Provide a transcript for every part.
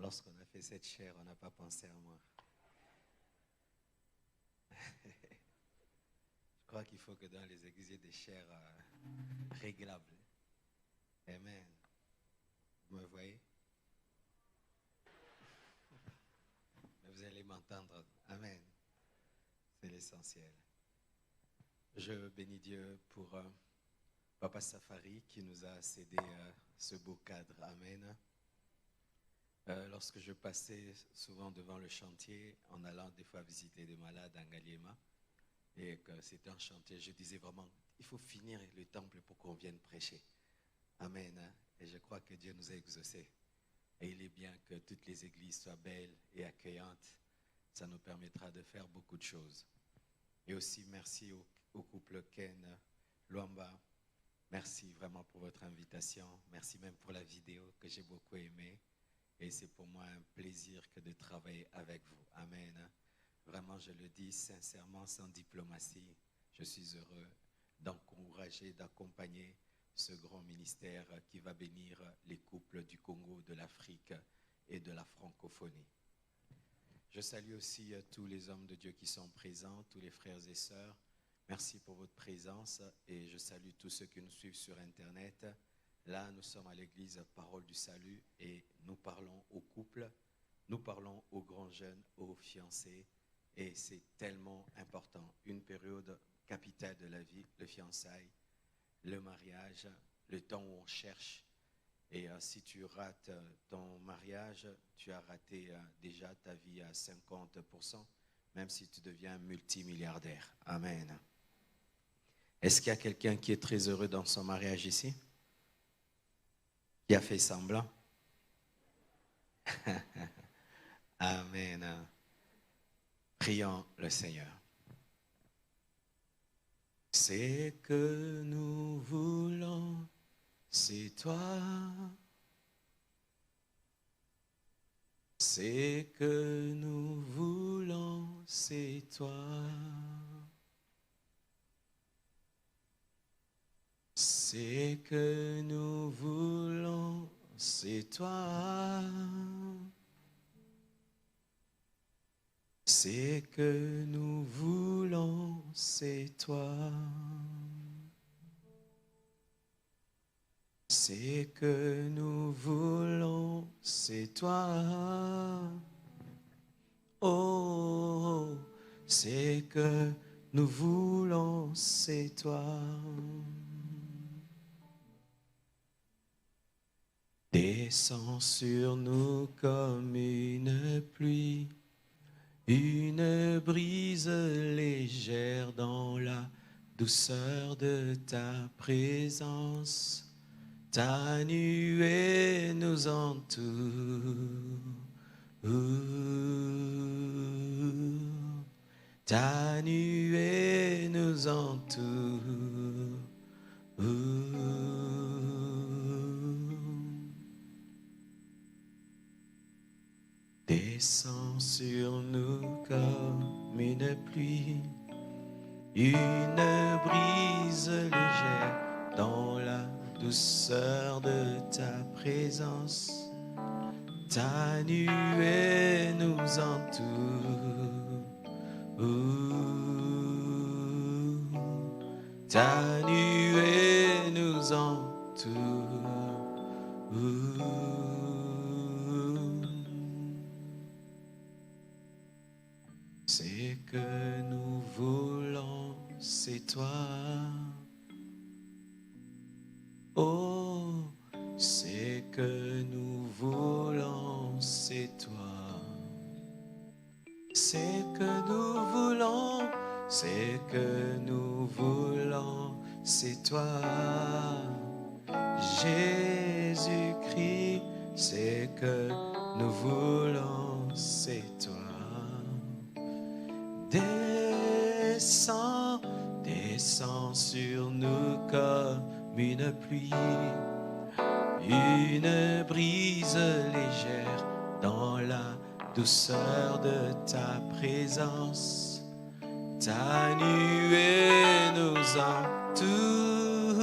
Lorsqu'on a fait cette chair, on n'a pas pensé à moi. Je crois qu'il faut que dans les églises, il y ait des chairs réglables. Amen. Vous me voyez? Mais vous allez m'entendre. Amen. C'est l'essentiel. Je bénis Dieu pour Papa Safari qui nous a cédé ce beau cadre. Amen. Lorsque je passais souvent devant le chantier, en allant des fois visiter des malades à Ngaliema, et que c'était un chantier, je disais vraiment, il faut finir le temple pour qu'on vienne prêcher. Amen. Et je crois que Dieu nous a exaucés. Et il est bien que toutes les églises soient belles et accueillantes. Ça nous permettra de faire beaucoup de choses. Et aussi, merci au couple Ken Luamba. Merci vraiment pour votre invitation. Merci même pour la vidéo que j'ai beaucoup aimée. Et c'est pour moi un plaisir que de travailler avec vous. Amen. Vraiment, je le dis sincèrement, sans diplomatie. Je suis heureux d'encourager, d'accompagner ce grand ministère qui va bénir les couples du Congo, de l'Afrique et de la francophonie. Je salue aussi tous les hommes de Dieu qui sont présents, tous les frères et sœurs. Merci pour votre présence et je salue tous ceux qui nous suivent sur Internet. Là, nous sommes à l'église Parole du Salut et nous parlons aux couples, nous parlons aux grands jeunes, aux fiancés et c'est tellement important. Une période capitale de la vie, le fiançailles, le mariage, le temps où on cherche. Et si tu rates ton mariage, tu as raté déjà ta vie à 50%, même si tu deviens multimilliardaire. Amen. Est-ce qu'il y a quelqu'un qui est très heureux dans son mariage ici? Qui a fait semblant? Amen. Prions le Seigneur. C'est que nous voulons, c'est toi. C'est que nous voulons, c'est toi. C'est que nous voulons, c'est toi. C'est que nous voulons, c'est toi. C'est que nous voulons, c'est toi. Oh, c'est que nous voulons, c'est toi. Descends sur nous comme une pluie, une brise légère dans la douceur de ta présence. Ta nuée nous entoure. Ta nuée nous entoure. Descends sur nous comme une pluie, une brise légère dans la douceur de ta présence. Ta nuée nous entoure. Ta nuée nous entoure. C'est que nous voulons, c'est toi. Oh, c'est que nous voulons, c'est toi. C'est que nous voulons, c'est que nous voulons, c'est toi. Jésus-Christ, c'est que nous voulons, c'est toi. Descends, descends sur nous comme une pluie, une brise légère dans la douceur de ta présence. Ta nuée nous entoure,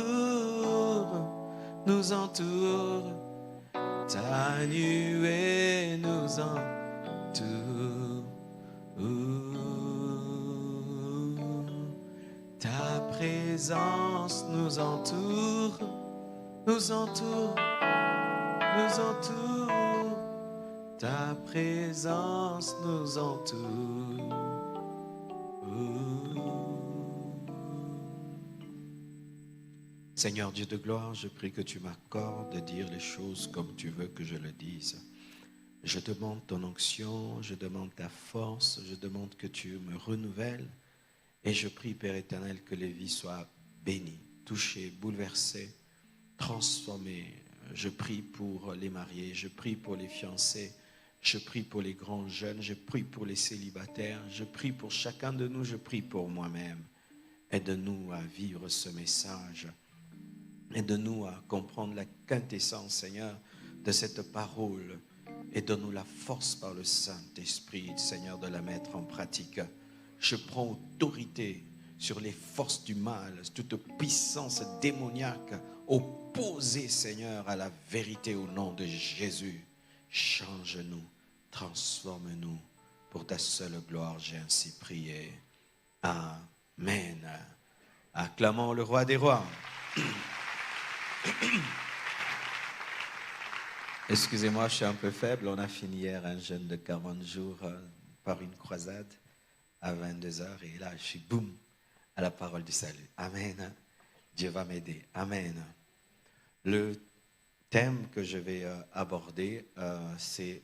nous entoure. Ta nuée nous entoure. Ta présence nous entoure, nous entoure, nous entoure. Ta présence nous entoure. Seigneur Dieu de gloire, je prie que tu m'accordes de dire les choses comme tu veux que je le dise. Je demande ton onction, je demande ta force, je demande que tu me renouvelles. Et je prie, Père éternel, que les vies soient bénies, touchées, bouleversées, transformées. Je prie pour les mariés, je prie pour les fiancés, je prie pour les grands jeunes, je prie pour les célibataires, je prie pour chacun de nous, je prie pour moi-même. Aide-nous à vivre ce message. Aide-nous à comprendre la quintessence, Seigneur, de cette parole. Et donne-nous la force par le Saint-Esprit, Seigneur, de la mettre en pratique. Je prends autorité sur les forces du mal, toute puissance démoniaque opposée, Seigneur, à la vérité au nom de Jésus. Change-nous, transforme-nous. Pour ta seule gloire, j'ai ainsi prié. Amen. Acclamons le roi des rois. Excusez-moi, je suis un peu faible. On a fini hier un jeûne de 40 jours par une croisade à 22h. Et là, je suis boum à la parole du salut. Amen. Dieu va m'aider. Amen. Le thème que je vais aborder, c'est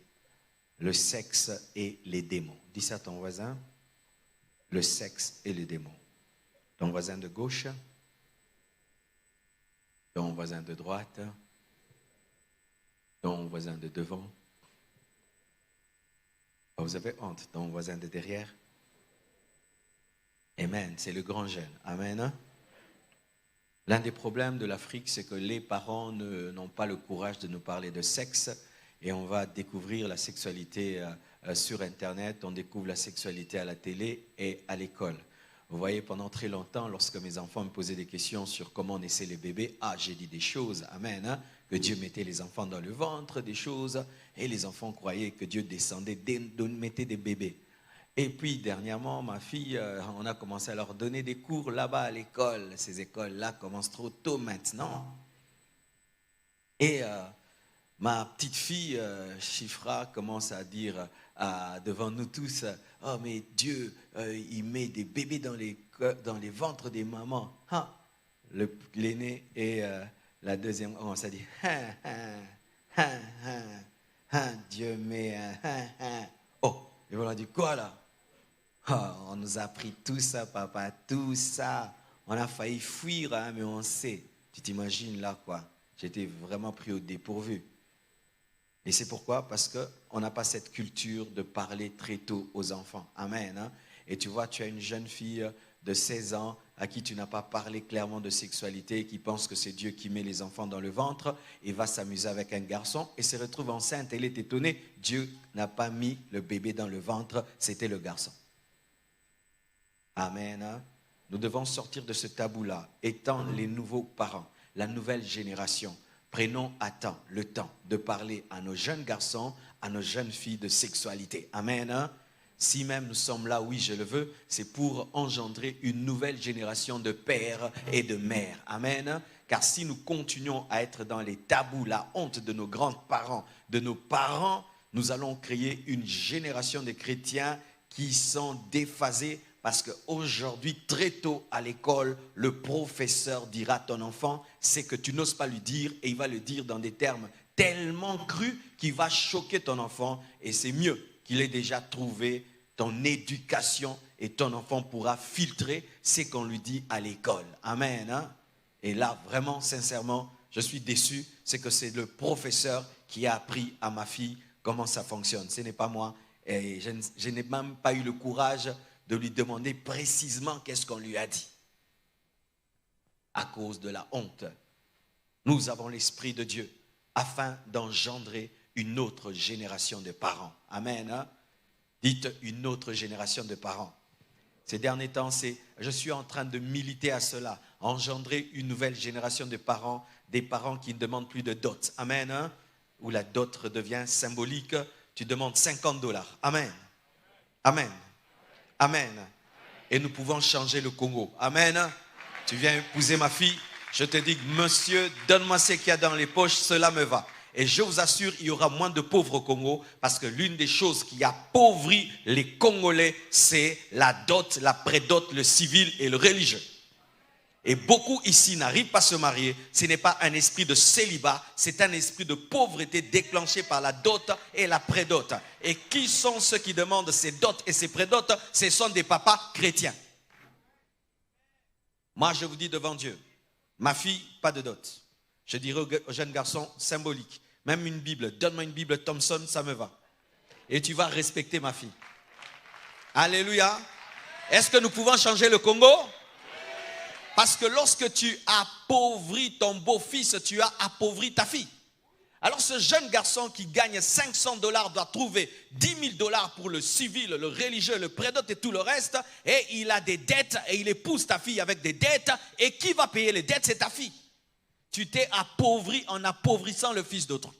le sexe et les démons. Dis ça à ton voisin. Le sexe et les démons. Ton voisin de gauche. Ton voisin de droite. Ton voisin de devant. Vous avez honte. Ton voisin de derrière. Amen. C'est le grand jeûne. Amen. L'un des problèmes de l'Afrique, c'est que les parents n'ont pas le courage de nous parler de sexe. Et on va découvrir la sexualité sur Internet. On découvre la sexualité à la télé et à l'école. Vous voyez, pendant très longtemps, lorsque mes enfants me posaient des questions sur comment naissaient les bébés, j'ai dit des choses, amen, que Dieu mettait les enfants dans le ventre, des choses, et les enfants croyaient que Dieu descendait, mettait des bébés. Et puis, dernièrement, ma fille, on a commencé à leur donner des cours là-bas à l'école. Ces écoles-là commencent trop tôt maintenant. Et ma petite fille, Chifra, commence à dire devant nous tous, « Oh, mais Dieu, il met des bébés dans les ventres des mamans. » L'aîné et la deuxième commence à dire, « Dieu met... Oh, et voilà, dit quoi là? On nous a appris tout ça, papa, tout ça. On a failli fuir, mais on sait. Tu t'imagines là, quoi? J'étais vraiment pris au dépourvu. Et c'est pourquoi? Parce qu'on n'a pas cette culture de parler très tôt aux enfants. Amen. Et tu vois, tu as une jeune fille de 16 ans à qui tu n'as pas parlé clairement de sexualité, qui pense que c'est Dieu qui met les enfants dans le ventre et va s'amuser avec un garçon et se retrouve enceinte. Elle est étonnée. Dieu n'a pas mis le bébé dans le ventre, c'était le garçon. Amen. Nous devons sortir de ce tabou-là, étant les nouveaux parents, la nouvelle génération. Prenons le temps de parler à nos jeunes garçons, à nos jeunes filles de sexualité. Amen. Si même nous sommes là, oui, je le veux, c'est pour engendrer une nouvelle génération de pères et de mères. Amen. Car si nous continuons à être dans les tabous, la honte de nos grands-parents, de nos parents, nous allons créer une génération de chrétiens qui sont déphasés. Parce qu'aujourd'hui, très tôt à l'école, le professeur dira à ton enfant, c'est que tu n'oses pas lui dire, et il va le dire dans des termes tellement crus qu'il va choquer ton enfant. Et c'est mieux qu'il ait déjà trouvé ton éducation et ton enfant pourra filtrer ce qu'on lui dit à l'école. Amen. Et là, vraiment, sincèrement, je suis déçu, c'est que c'est le professeur qui a appris à ma fille comment ça fonctionne. Ce n'est pas moi. Et je n'ai même pas eu le courage de lui demander précisément qu'est-ce qu'on lui a dit. À cause de la honte, nous avons l'Esprit de Dieu afin d'engendrer une autre génération de parents. Amen. Dites une autre génération de parents. Ces derniers temps, je suis en train de militer à cela, engendrer une nouvelle génération de parents, des parents qui ne demandent plus de dot. Amen. où la dot redevient symbolique, tu demandes $50. Amen. Amen. Amen. Et nous pouvons changer le Congo. Amen. Tu viens épouser ma fille, je te dis, monsieur, donne-moi ce qu'il y a dans les poches, cela me va. Et je vous assure, il y aura moins de pauvres au Congo, parce que l'une des choses qui appauvrit les Congolais, c'est la dot, la prédot, le civil et le religieux. Et beaucoup ici n'arrivent pas à se marier. Ce n'est pas un esprit de célibat, c'est un esprit de pauvreté déclenché par la dot et la prédot. Et qui sont ceux qui demandent ces dots et ces prédots? Ce sont des papas chrétiens. Moi, je vous dis devant Dieu, ma fille, pas de dot. Je dirais aux jeunes garçons, symbolique. Même une Bible, donne-moi une Bible Thompson, ça me va. Et tu vas respecter ma fille. Alléluia. Est-ce que nous pouvons changer le Congo? Parce que lorsque tu appauvris ton beau-fils, tu as appauvri ta fille. Alors ce jeune garçon qui gagne $500 doit trouver $10,000 pour le civil, le religieux, le prédot et tout le reste. Et il a des dettes et il épouse ta fille avec des dettes. Et qui va payer les dettes? C'est ta fille. Tu t'es appauvri en appauvrissant le fils d'autrui.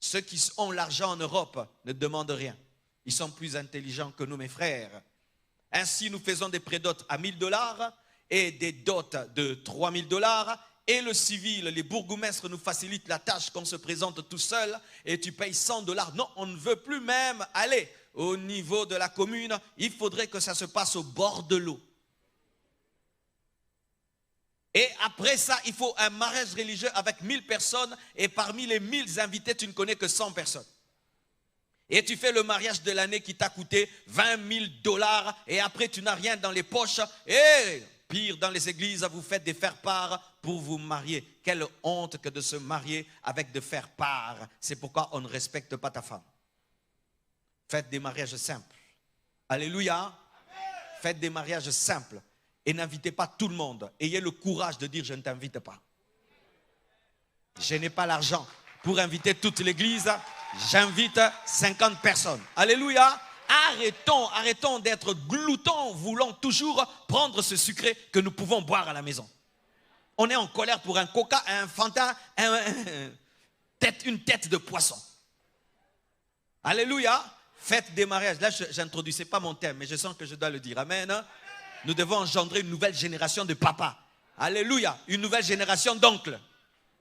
Ceux qui ont l'argent en Europe ne demandent rien. Ils sont plus intelligents que nous, mes frères. Ainsi, nous faisons des prédots à $1,000 et des dots de $3,000. Et le civil, les bourgmestres nous facilitent la tâche qu'on se présente tout seul et tu payes $100. Non, on ne veut plus même aller au niveau de la commune. Il faudrait que ça se passe au bord de l'eau. Et après ça, il faut un mariage religieux avec 1000 personnes. Et parmi les 1000 invités, tu ne connais que 100 personnes. Et tu fais le mariage de l'année qui t'a coûté $20,000. Et après, tu n'as rien dans les poches. Et pire, dans les églises, vous faites des faire-part pour vous marier. Quelle honte que de se marier avec de faire-part. C'est pourquoi on ne respecte pas ta femme. Faites des mariages simples. Alléluia. Faites des mariages simples. Et n'invitez pas tout le monde. Ayez le courage de dire je ne t'invite pas. Je n'ai pas l'argent pour inviter toute l'église. J'invite 50 personnes. Alléluia. Arrêtons d'être gloutons, voulant toujours prendre ce sucré que nous pouvons boire à la maison. On est en colère pour un coca, un Fanta, une tête de poisson. Alléluia. Faites des mariages. Là, je n'introduisais pas mon thème, mais je sens que je dois le dire. Amen. Nous devons engendrer une nouvelle génération de papas. Alléluia. Une nouvelle génération d'oncles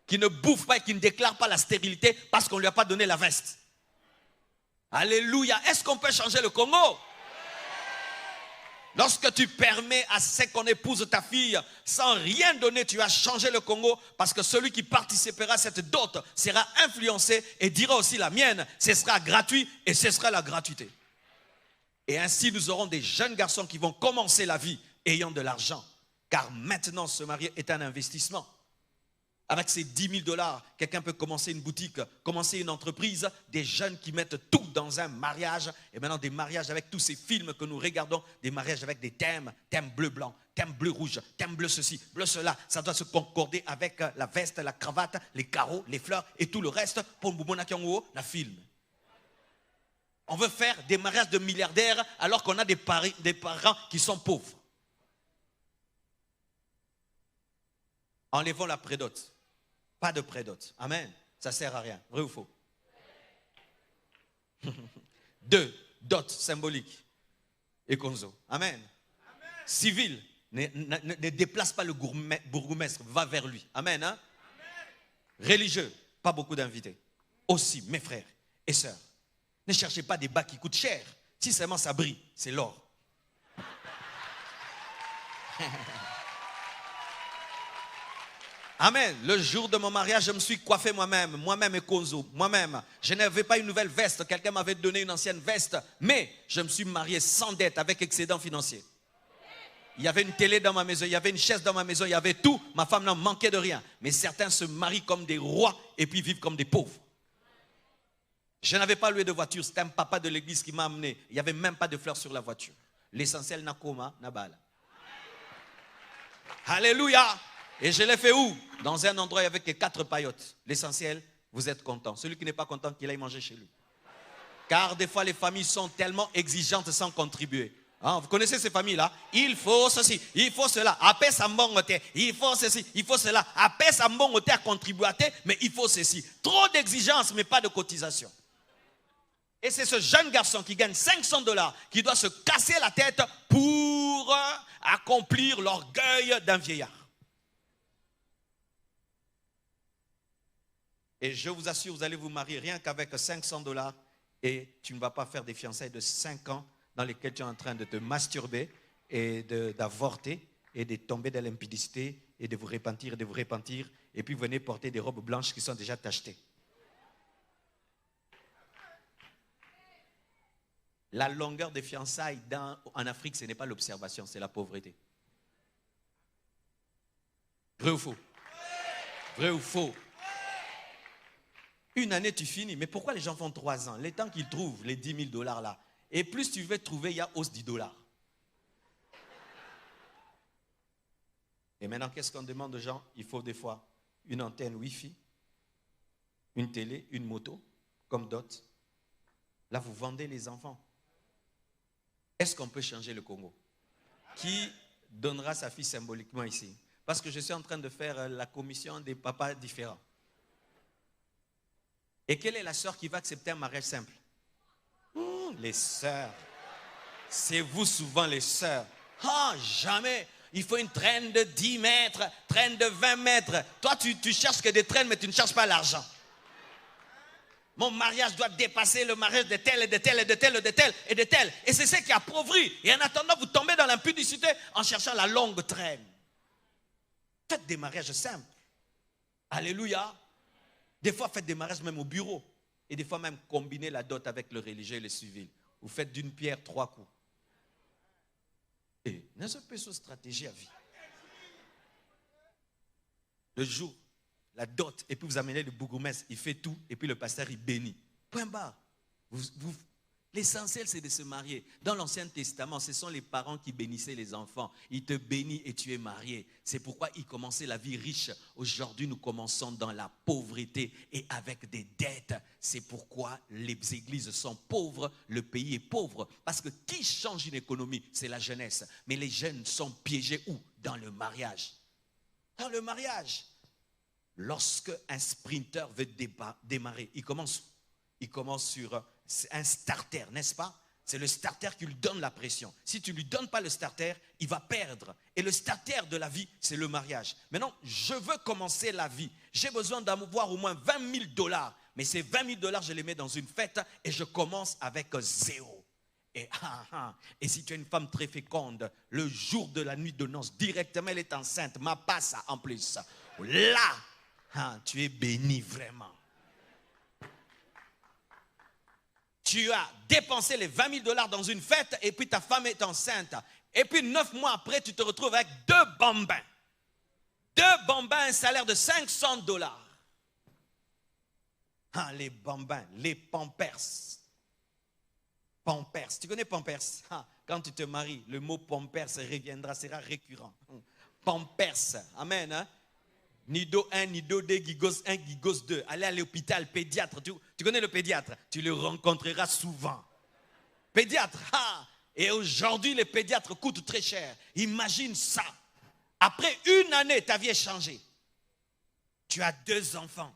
qui ne bouffent pas et qui ne déclarent pas la stérilité parce qu'on ne lui a pas donné la veste. Alléluia. Est-ce qu'on peut changer le Congo? Lorsque tu permets à ce qu'on épouse ta fille sans rien donner, tu as changé le Congo, parce que celui qui participera à cette dot sera influencé et dira aussi la mienne. Ce sera gratuit et ce sera la gratuité. Et ainsi, nous aurons des jeunes garçons qui vont commencer la vie ayant de l'argent. Car maintenant, se marier est un investissement. Avec ces $10,000, quelqu'un peut commencer une boutique, commencer une entreprise. Des jeunes qui mettent tout dans un mariage. Et maintenant, des mariages avec tous ces films que nous regardons. Des mariages avec des thèmes. Thème bleu-blanc, thème bleu-rouge, thème bleu ceci, bleu cela. Ça doit se concorder avec la veste, la cravate, les carreaux, les fleurs et tout le reste. Pour la film. On veut faire des mariages de milliardaires alors qu'on a des parents qui sont pauvres. Enlevons la prédote. Pas de prédote. Amen. Ça ne sert à rien. Vrai ou faux? 2. Dot symbolique. Et konzo. Amen. Amen. Civil. Ne déplace pas le bourgmestre. Va vers lui. Amen. Hein? Amen. Religieux. Pas beaucoup d'invités. Aussi, mes frères et sœurs. Ne cherchez pas des bacs qui coûtent cher. Si seulement ça brille, c'est l'or. Amen. Le jour de mon mariage, je me suis coiffé moi-même et Konzo, moi-même. Je n'avais pas une nouvelle veste, quelqu'un m'avait donné une ancienne veste, mais je me suis marié sans dette, avec excédent financier. Il y avait une télé dans ma maison, il y avait une chaise dans ma maison, il y avait tout. Ma femme n'en manquait de rien. Mais certains se marient comme des rois et puis vivent comme des pauvres. Je n'avais pas loué de voiture, c'était un papa de l'église qui m'a amené. Il n'y avait même pas de fleurs sur la voiture. L'essentiel, nakoma, nabala. Alléluia. Et je l'ai fait où? Dans un endroit avec 4 paillotes. L'essentiel, vous êtes content. Celui qui n'est pas content, qu'il aille manger chez lui. Car des fois, les familles sont tellement exigeantes sans contribuer. Hein, vous connaissez ces familles-là? Il faut ceci, il faut cela. Après ça il faut ceci, il faut cela. Après ça à contribuer, mais il faut ceci. Trop d'exigences, mais pas de cotisation. Et c'est ce jeune garçon qui gagne $500 qui doit se casser la tête pour accomplir l'orgueil d'un vieillard. Et je vous assure, vous allez vous marier rien qu'avec $500 et tu ne vas pas faire des fiançailles de 5 ans dans lesquelles tu es en train de te masturber et d'avorter et de tomber dans l'impudicité et de vous repentir et puis vous venez porter des robes blanches qui sont déjà tachetées. La longueur des fiançailles en Afrique, ce n'est pas l'observation, c'est la pauvreté. Vrai ou faux? Vrai ou faux? Une année, tu finis. Mais pourquoi les gens font 3 ans? Les temps qu'ils trouvent les $10 000 là. Et plus tu veux trouver, il y a hausse $10. Et maintenant, qu'est-ce qu'on demande aux gens? Il faut des fois une antenne Wi-Fi, une télé, une moto, comme dot. Là, vous vendez les enfants. Est-ce qu'on peut changer le Congo? Qui donnera sa fille symboliquement ici? Parce que je suis en train de faire la commission des papas différents. Et quelle est la sœur qui va accepter un mariage simple? Les sœurs. C'est vous souvent les sœurs. Ah, jamais. Il faut une traîne de 10 mètres, traîne de 20 mètres. Toi, tu cherches que des traînes, mais tu ne cherches pas l'argent. Mon mariage doit dépasser le mariage de tel et de tel et de tel et de tel et de tel. Et c'est ça qui appauvrit. Et en attendant, vous tombez dans l'impudicité en cherchant la longue traîne. Faites des mariages simples. Alléluia. Des fois, faites des mariages même au bureau. Et des fois même, combinez la dot avec le religieux et le civil. Vous faites d'une pierre 3 coups. Et n'est-ce pas une stratégie à vie? Le jour, la dot, et puis vous amenez le bourgmestre, il fait tout, et puis le pasteur, il bénit. Point barre. L'essentiel, c'est de se marier. Dans l'Ancien Testament, ce sont les parents qui bénissaient les enfants. Ils te bénissent et tu es marié. C'est pourquoi ils commençaient la vie riche. Aujourd'hui, nous commençons dans la pauvreté et avec des dettes. C'est pourquoi les églises sont pauvres, le pays est pauvre. Parce que qui change une économie? C'est la jeunesse. Mais les jeunes sont piégés où? Dans le mariage. Dans le mariage. Lorsque un sprinter veut démarrer, il commence sur un starter, n'est-ce pas? C'est le starter qui lui donne la pression. Si tu ne lui donnes pas le starter, il va perdre. Et le starter de la vie, c'est le mariage. Maintenant, je veux commencer la vie. J'ai besoin d'avoir au moins $20 000. Mais ces $20 000, je les mets dans une fête et je commence avec 0. Et si tu es une femme très féconde, le jour de la nuit de noces, directement elle est enceinte, ma passe en plus. Là, tu es béni vraiment. Tu as dépensé les $20 000 dans une fête et puis ta femme est enceinte. Et puis 9 mois après, tu te retrouves avec 2 bambins. 2 bambins, un salaire de $500. Les bambins, les pampers. Pampers, tu connais pampers? Quand tu te maries, le mot pampers reviendra, sera récurrent. Pampers, amen. Hein? Nido 1, Nido 2, Gigos 1, Gigos 2. Allez à l'hôpital, pédiatre. Tu connais le pédiatre? Tu le rencontreras souvent. Pédiatre, et aujourd'hui, les pédiatres coûtent très cher. Imagine ça. Après 1 année, ta vie est changée. Tu as 2 enfants.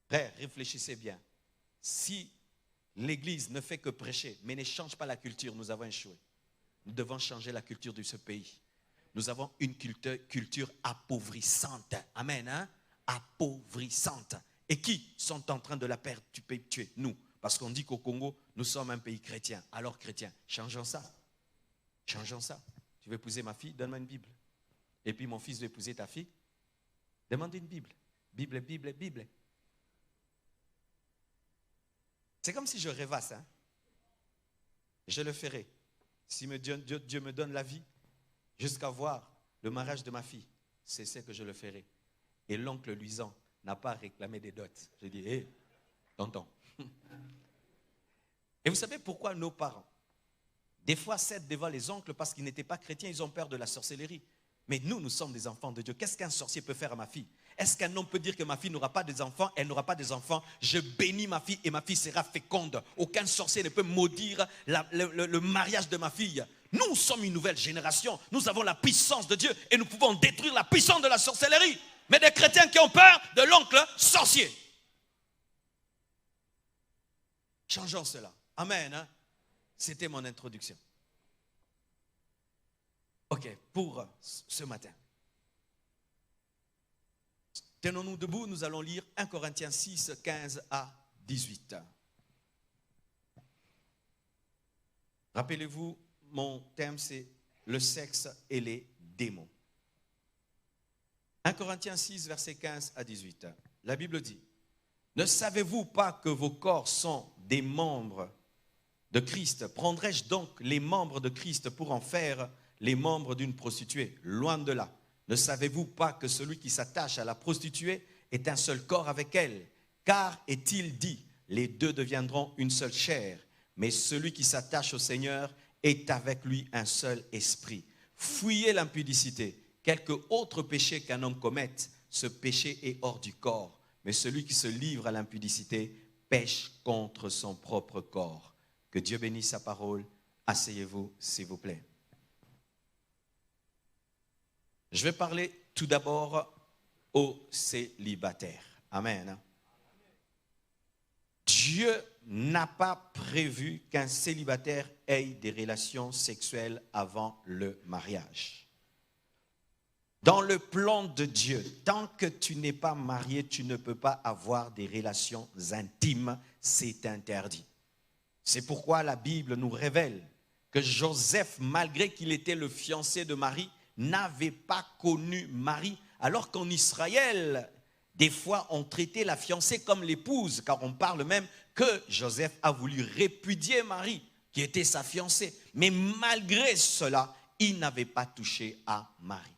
Frère, réfléchissez bien. Si l'Église ne fait que prêcher, mais ne change pas la culture, nous avons échoué. Nous devons changer la culture de ce pays. Nous avons une culture appauvrissante. Amen. Hein? Appauvrissante. Et qui sont en train de la perpétuer? Nous. Parce qu'on dit qu'au Congo, nous sommes un pays chrétien. Alors chrétien, changeons ça. Changeons ça. Tu veux épouser ma fille? Donne-moi une Bible. Et puis mon fils veut épouser ta fille? Demande une Bible. Bible, Bible, Bible. C'est comme si je rêvasse. Hein? Je le ferai. Si Dieu me donne la vie, jusqu'à voir le mariage de ma fille, c'est ce que je le ferai. Et l'oncle Luisan n'a pas réclamé des dots. J'ai dit, hé, tonton. Et vous savez pourquoi nos parents, des fois, cèdent devant les oncles parce qu'ils n'étaient pas chrétiens, ils ont peur de la sorcellerie. Mais nous sommes des enfants de Dieu. Qu'est-ce qu'un sorcier peut faire à ma fille? Est-ce qu'un homme peut dire que ma fille n'aura pas des enfants? Elle n'aura pas des enfants. Je bénis ma fille et ma fille sera féconde. Aucun sorcier ne peut maudire le mariage de ma fille. Nous sommes une nouvelle génération. Nous avons la puissance de Dieu et nous pouvons détruire la puissance de la sorcellerie. Mais des chrétiens qui ont peur de l'oncle sorcier. Changeons cela. Amen. Hein? C'était mon introduction. Ok, pour ce matin. Tenons-nous debout, nous allons lire 1 Corinthiens 6, 15 à 18. Rappelez-vous, mon thème c'est le sexe et les démons. 1 Corinthiens 6, versets 15 à 18. La Bible dit, « Ne savez-vous pas que vos corps sont des membres de Christ? Prendrais-je donc les membres de Christ pour en faire les membres d'une prostituée? Loin de là. Ne savez-vous pas que celui qui s'attache à la prostituée est un seul corps avec elle? Car est-il dit, les deux deviendront une seule chair. Mais celui qui s'attache au Seigneur est avec lui un seul esprit. Fuyez l'impudicité. Quelque autre péché qu'un homme commette, ce péché est hors du corps. Mais celui qui se livre à l'impudicité pêche contre son propre corps. » Que Dieu bénisse sa parole. Asseyez-vous, s'il vous plaît. Je vais parler tout d'abord aux célibataires. Amen. Dieu n'a pas prévu qu'un célibataire ait des relations sexuelles avant le mariage. Dans le plan de Dieu, tant que tu n'es pas marié, tu ne peux pas avoir des relations intimes. C'est interdit. C'est pourquoi la Bible nous révèle que Joseph, malgré qu'il était le fiancé de Marie, n'avait pas connu Marie, alors qu'en Israël, des fois, on traitait la fiancée comme l'épouse, car on parle même que Joseph a voulu répudier Marie, qui était sa fiancée. Mais malgré cela, il n'avait pas touché à Marie.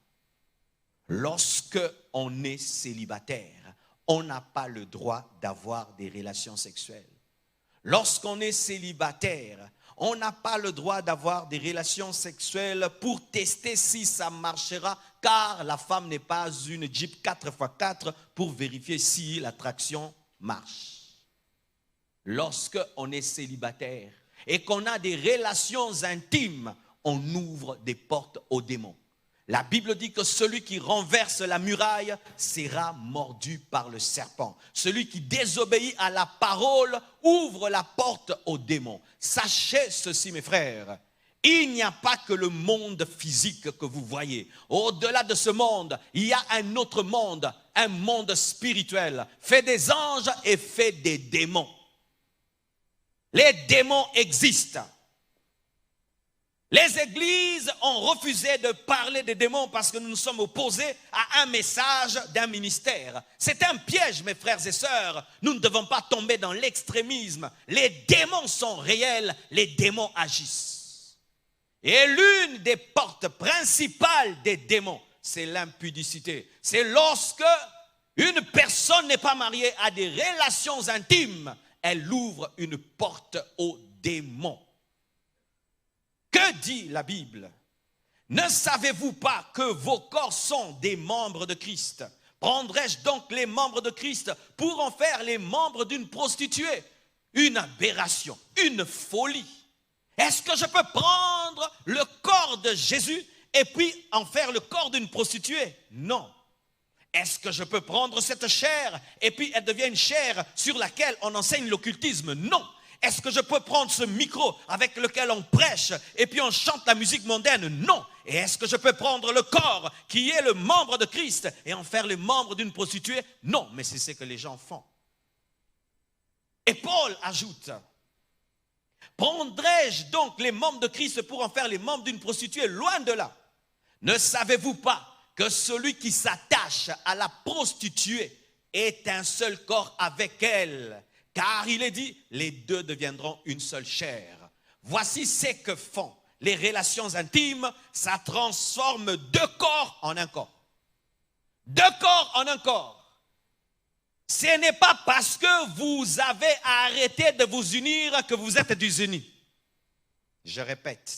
Lorsque on est célibataire, on n'a pas le droit d'avoir des relations sexuelles. Lorsqu'on est célibataire, on n'a pas le droit d'avoir des relations sexuelles pour tester si ça marchera, car la femme n'est pas une Jeep 4x4 pour vérifier si l'attraction marche. Lorsqu'on est célibataire et qu'on a des relations intimes, on ouvre des portes aux démons. La Bible dit que celui qui renverse la muraille sera mordu par le serpent. Celui qui désobéit à la parole ouvre la porte aux démons. Sachez ceci, mes frères, il n'y a pas que le monde physique que vous voyez. Au-delà de ce monde, il y a un autre monde, un monde spirituel, fait des anges et fait des démons. Les démons existent. Les églises ont refusé de parler des démons parce que nous nous sommes opposés à un message d'un ministère. C'est un piège, mes frères et sœurs. Nous ne devons pas tomber dans l'extrémisme. Les démons sont réels, les démons agissent. Et l'une des portes principales des démons, c'est l'impudicité. C'est lorsque une personne n'est pas mariée à des relations intimes, elle ouvre une porte aux démons. Que dit la Bible? Ne savez-vous pas que vos corps sont des membres de Christ? Prendrais-je donc les membres de Christ pour en faire les membres d'une prostituée? Une aberration, une folie. Est-ce que je peux prendre le corps de Jésus et puis en faire le corps d'une prostituée? Non. Est-ce que je peux prendre cette chair et puis elle devient une chair sur laquelle on enseigne l'occultisme? Non. Est-ce que je peux prendre ce micro avec lequel on prêche et puis on chante la musique mondaine? Non. Et est-ce que je peux prendre le corps qui est le membre de Christ et en faire le membre d'une prostituée? Non, mais c'est ce que les gens font. Et Paul ajoute, prendrais-je donc les membres de Christ pour en faire les membres d'une prostituée? Loin de là. Ne savez-vous pas que celui qui s'attache à la prostituée est un seul corps avec elle? Car il est dit, les deux deviendront une seule chair. Voici ce que font les relations intimes, ça transforme deux corps en un corps. Deux corps en un corps. Ce n'est pas parce que vous avez arrêté de vous unir que vous êtes désunis. Je répète.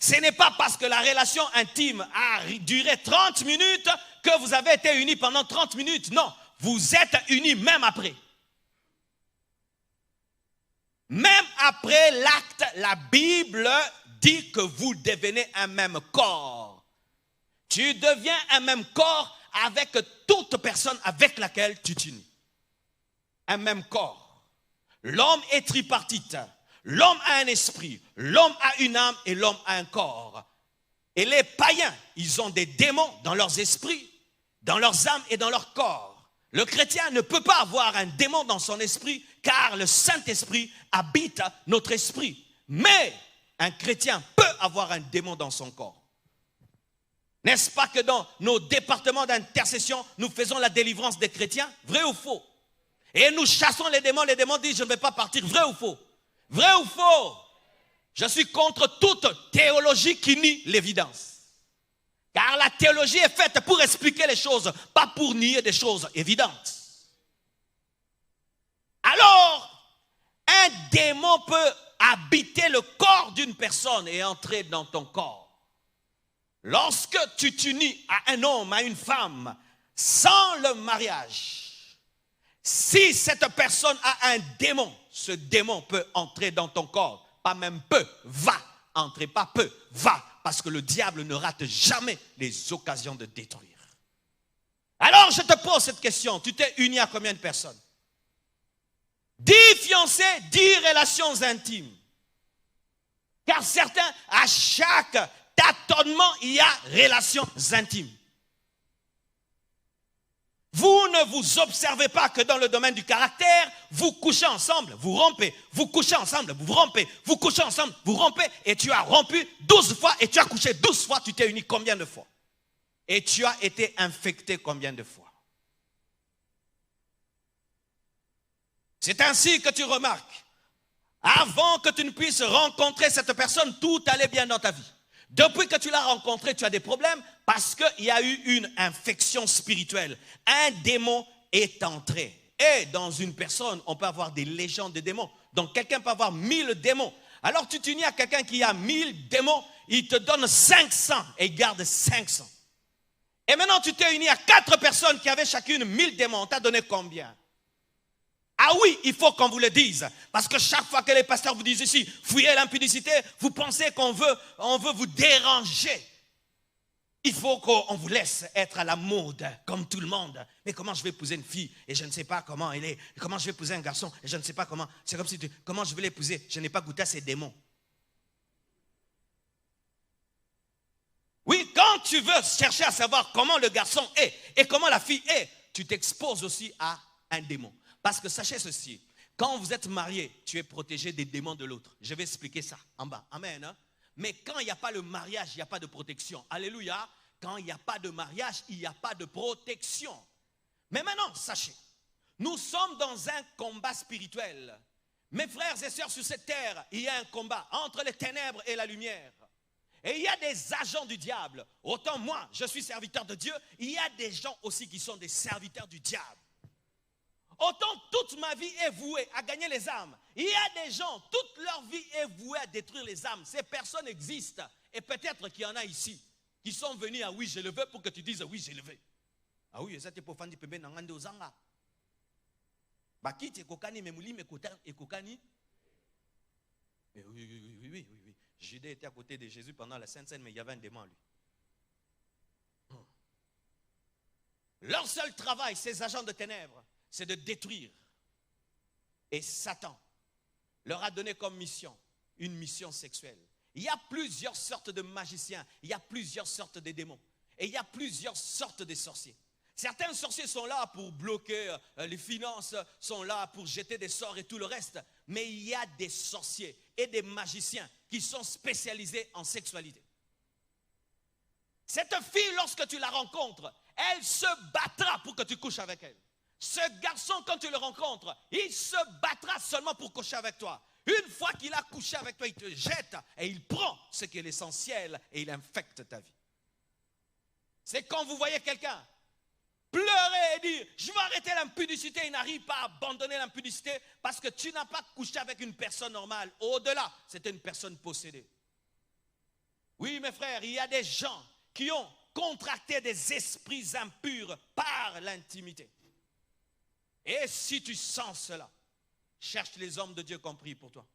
Ce n'est pas parce que la relation intime a duré 30 minutes que vous avez été unis pendant 30 minutes. Non, vous êtes unis même après. Même après l'acte, la Bible dit que vous devenez un même corps. Tu deviens un même corps avec toute personne avec laquelle tu t'unis. Un même corps. L'homme est tripartite. L'homme a un esprit, l'homme a une âme et l'homme a un corps. Et les païens, ils ont des démons dans leurs esprits, dans leurs âmes et dans leur corps. Le chrétien ne peut pas avoir un démon dans son esprit car le Saint-Esprit habite notre esprit. Mais un chrétien peut avoir un démon dans son corps. N'est-ce pas que dans nos départements d'intercession, nous faisons la délivrance des chrétiens? Vrai ou faux? Et nous chassons les démons disent je ne vais pas partir. Vrai ou faux? Vrai ou faux? Je suis contre toute théologie qui nie l'évidence. Car la théologie est faite pour expliquer les choses, pas pour nier des choses évidentes. Alors, un démon peut habiter le corps d'une personne et entrer dans ton corps. Lorsque tu t'unis à un homme, à une femme, sans le mariage, si cette personne a un démon, ce démon peut entrer dans ton corps. Pas même peut, va entrer, pas peut, va. Parce que le diable ne rate jamais les occasions de détruire. Alors je te pose cette question, tu t'es uni à combien de personnes? 10 fiancés, 10 relations intimes. Car certains, à chaque tâtonnement, il y a relations intimes. Vous ne vous observez pas que dans le domaine du caractère, vous couchez ensemble, vous rompez, vous couchez ensemble, vous rompez, vous couchez ensemble, vous rompez, et tu as rompu 12 fois et tu as couché 12 fois, tu t'es uni combien de fois? Et tu as été infecté combien de fois? C'est ainsi que tu remarques, avant que tu ne puisses rencontrer cette personne, tout allait bien dans ta vie. Depuis que tu l'as rencontré, tu as des problèmes parce qu'il y a eu une infection spirituelle. Un démon est entré. Et dans une personne, on peut avoir des légions de démons. Donc quelqu'un peut avoir 1000 démons. Alors tu t'unis à quelqu'un qui a 1000 démons, il te donne 500 et il garde 500. Et maintenant tu t'es uni à 4 personnes qui avaient chacune 1000 démons. On t'a donné combien? Ah oui, il faut qu'on vous le dise. Parce que chaque fois que les pasteurs vous disent ici, fuyez l'impudicité, vous pensez qu'on veut vous déranger. Il faut qu'on vous laisse être à la mode, comme tout le monde. Mais comment je vais épouser une fille et je ne sais pas comment elle est? Comment je vais épouser un garçon et je ne sais pas comment? C'est comme si comment je vais l'épouser? Je n'ai pas goûté à ces démons. Oui, quand tu veux chercher à savoir comment le garçon est et comment la fille est, tu t'exposes aussi à un démon. Parce que sachez ceci, quand vous êtes marié, tu es protégé des démons de l'autre. Je vais expliquer ça en bas. Amen. Hein? Mais quand il n'y a pas le mariage, il n'y a pas de protection. Alléluia. Quand il n'y a pas de mariage, il n'y a pas de protection. Mais maintenant, sachez, nous sommes dans un combat spirituel. Mes frères et sœurs, sur cette terre, il y a un combat entre les ténèbres et la lumière. Et il y a des agents du diable. Autant moi, je suis serviteur de Dieu, il y a des gens aussi qui sont des serviteurs du diable. Autant toute ma vie est vouée à gagner les âmes. Il y a des gens, toute leur vie est vouée à détruire les âmes. Ces personnes existent. Et peut-être qu'il y en a ici qui sont venus à oui, je le veux pour que tu dises oui, je le veux. Ah oui, ça t'es pour faire du pébé dans un dos anga. Baki t'es kokani, mais mouli, mais kokani. Oui. Judas était à côté de Jésus pendant la Sainte Seine, mais il y avait un démon, lui. Leur seul travail, ces agents de ténèbres, c'est de détruire. Et Satan leur a donné comme mission une mission sexuelle. Il y a plusieurs sortes de magiciens, il y a plusieurs sortes de démons, et il y a plusieurs sortes de sorciers. Certains sorciers sont là pour bloquer les finances, sont là pour jeter des sorts et tout le reste. Mais il y a des sorciers et des magiciens qui sont spécialisés en sexualité. Cette fille, lorsque tu la rencontres, elle se battra pour que tu couches avec elle. Ce garçon, quand tu le rencontres, il se battra seulement pour coucher avec toi. Une fois qu'il a couché avec toi, il te jette et il prend ce qui est l'essentiel et il infecte ta vie. C'est quand vous voyez quelqu'un pleurer et dire « Je vais arrêter l'impudicité », il n'arrive pas à abandonner l'impudicité parce que tu n'as pas couché avec une personne normale. Au-delà, c'était une personne possédée. Oui, mes frères, il y a des gens qui ont contracté des esprits impurs par l'intimité. Et si tu sens cela, cherche les hommes de Dieu compris pour toi.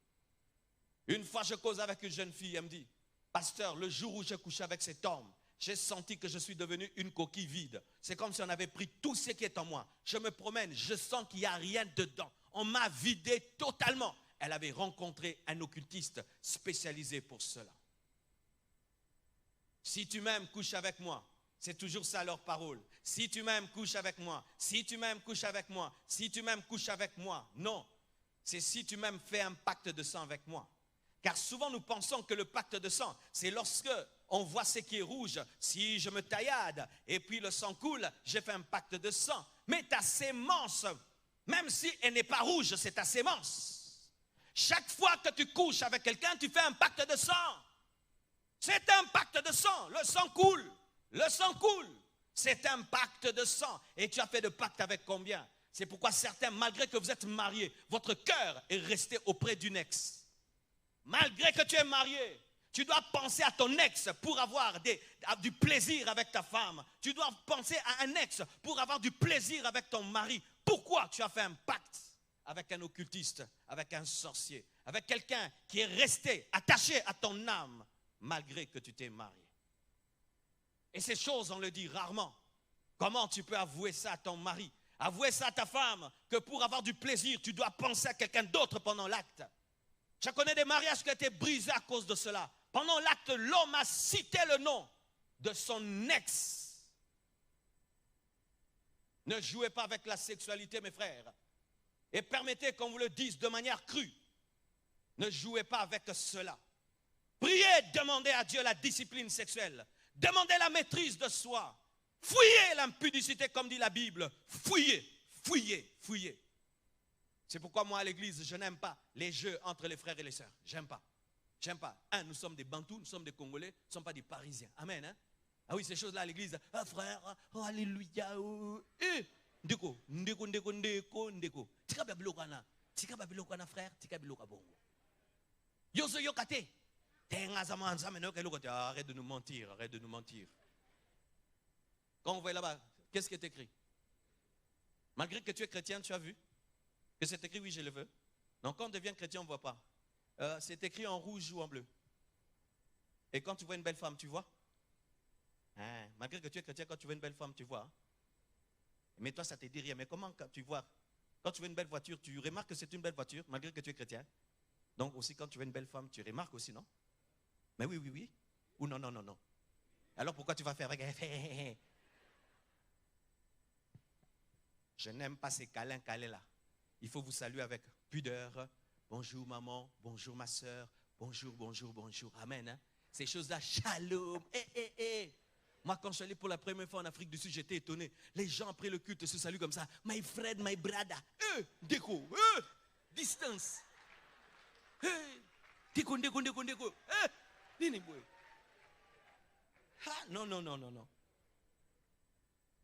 Une fois, je cause avec une jeune fille, elle me dit, pasteur, le jour où j'ai couché avec cet homme, j'ai senti que je suis devenu une coquille vide. C'est comme si on avait pris tout ce qui est en moi. Je me promène, je sens qu'il n'y a rien dedans. On m'a vidé totalement. Elle avait rencontré un occultiste spécialisé pour cela. Si tu m'aimes, couche avec moi. C'est toujours ça leur parole. Si tu m'aimes, couche avec moi. Si tu m'aimes, couche avec moi. Si tu m'aimes, couche avec moi. Non. C'est si tu m'aimes, fais un pacte de sang avec moi. Car souvent nous pensons que le pacte de sang, c'est lorsque on voit ce qui est rouge. Si je me taillade et puis le sang coule, j'ai fait un pacte de sang. Mais ta sémence, même si elle n'est pas rouge, c'est ta sémence. Chaque fois que tu couches avec quelqu'un, tu fais un pacte de sang. C'est un pacte de sang. Le sang coule. Le sang coule. C'est un pacte de sang. Et tu as fait de pacte avec combien? C'est pourquoi certains, malgré que vous êtes mariés, votre cœur est resté auprès d'une ex. Malgré que tu es marié, tu dois penser à ton ex pour avoir du plaisir avec ta femme. Tu dois penser à un ex pour avoir du plaisir avec ton mari. Pourquoi tu as fait un pacte avec un occultiste, avec un sorcier, avec quelqu'un qui est resté attaché à ton âme, malgré que tu t'es marié? Et ces choses, on le dit rarement. Comment tu peux avouer ça à ton mari, avouer ça à ta femme, que pour avoir du plaisir, tu dois penser à quelqu'un d'autre pendant l'acte? Je connais des mariages qui ont été brisés à cause de cela. Pendant l'acte, l'homme a cité le nom de son ex. Ne jouez pas avec la sexualité, mes frères. Et permettez qu'on vous le dise de manière crue. Ne jouez pas avec cela. Priez, demandez à Dieu la discipline sexuelle. Demandez la maîtrise de soi. Fouillez l'impudicité, comme dit la Bible. Fouillez, fouillez, fouillez. C'est pourquoi moi, à l'église, je n'aime pas les jeux entre les frères et les sœurs. J'aime pas. J'aime pas. Nous sommes des Bantous, nous sommes des Congolais, nous ne sommes pas des Parisiens. Amen. Hein? Ah oui, ces choses-là à l'église. Ah frère, oh, alléluia. Oh. Ndeko, ndeko, ndeko, ndeko, ndeko. Tika babilokana. Tika babilokana, frère. Tika biloka bongo. Yozo yokate. Arrête de nous mentir, arrête de nous mentir. Quand on voit là-bas, qu'est-ce qui est écrit? Malgré que tu es chrétien, tu as vu que c'est écrit, oui, je le veux. Donc quand on devient chrétien, on ne voit pas. C'est écrit en rouge ou en bleu. Et quand tu vois une belle femme, tu vois? Malgré que tu es chrétien, quand tu vois une belle femme, tu vois. Mais toi, ça te dit rien. Mais comment tu vois? Quand tu vois une belle voiture, tu remarques que c'est une belle voiture, malgré que tu es chrétien. Donc aussi, quand tu vois une belle femme, tu remarques aussi, non? Mais oui, oui, oui. Ou non, non, non, non. Alors pourquoi tu vas faire avec... Je n'aime pas ces câlins là. Il faut vous saluer avec pudeur. Bonjour maman, bonjour ma soeur, bonjour, bonjour, bonjour. Amen. Hein? Ces choses-là, shalom. Moi, quand je suis allé pour la première fois en Afrique du Sud, j'étais étonné. Les gens après le culte se saluent comme ça. My friend, my brother. Déco. Distance. Déco, déco, déco, déco. Non, non, non, non, non.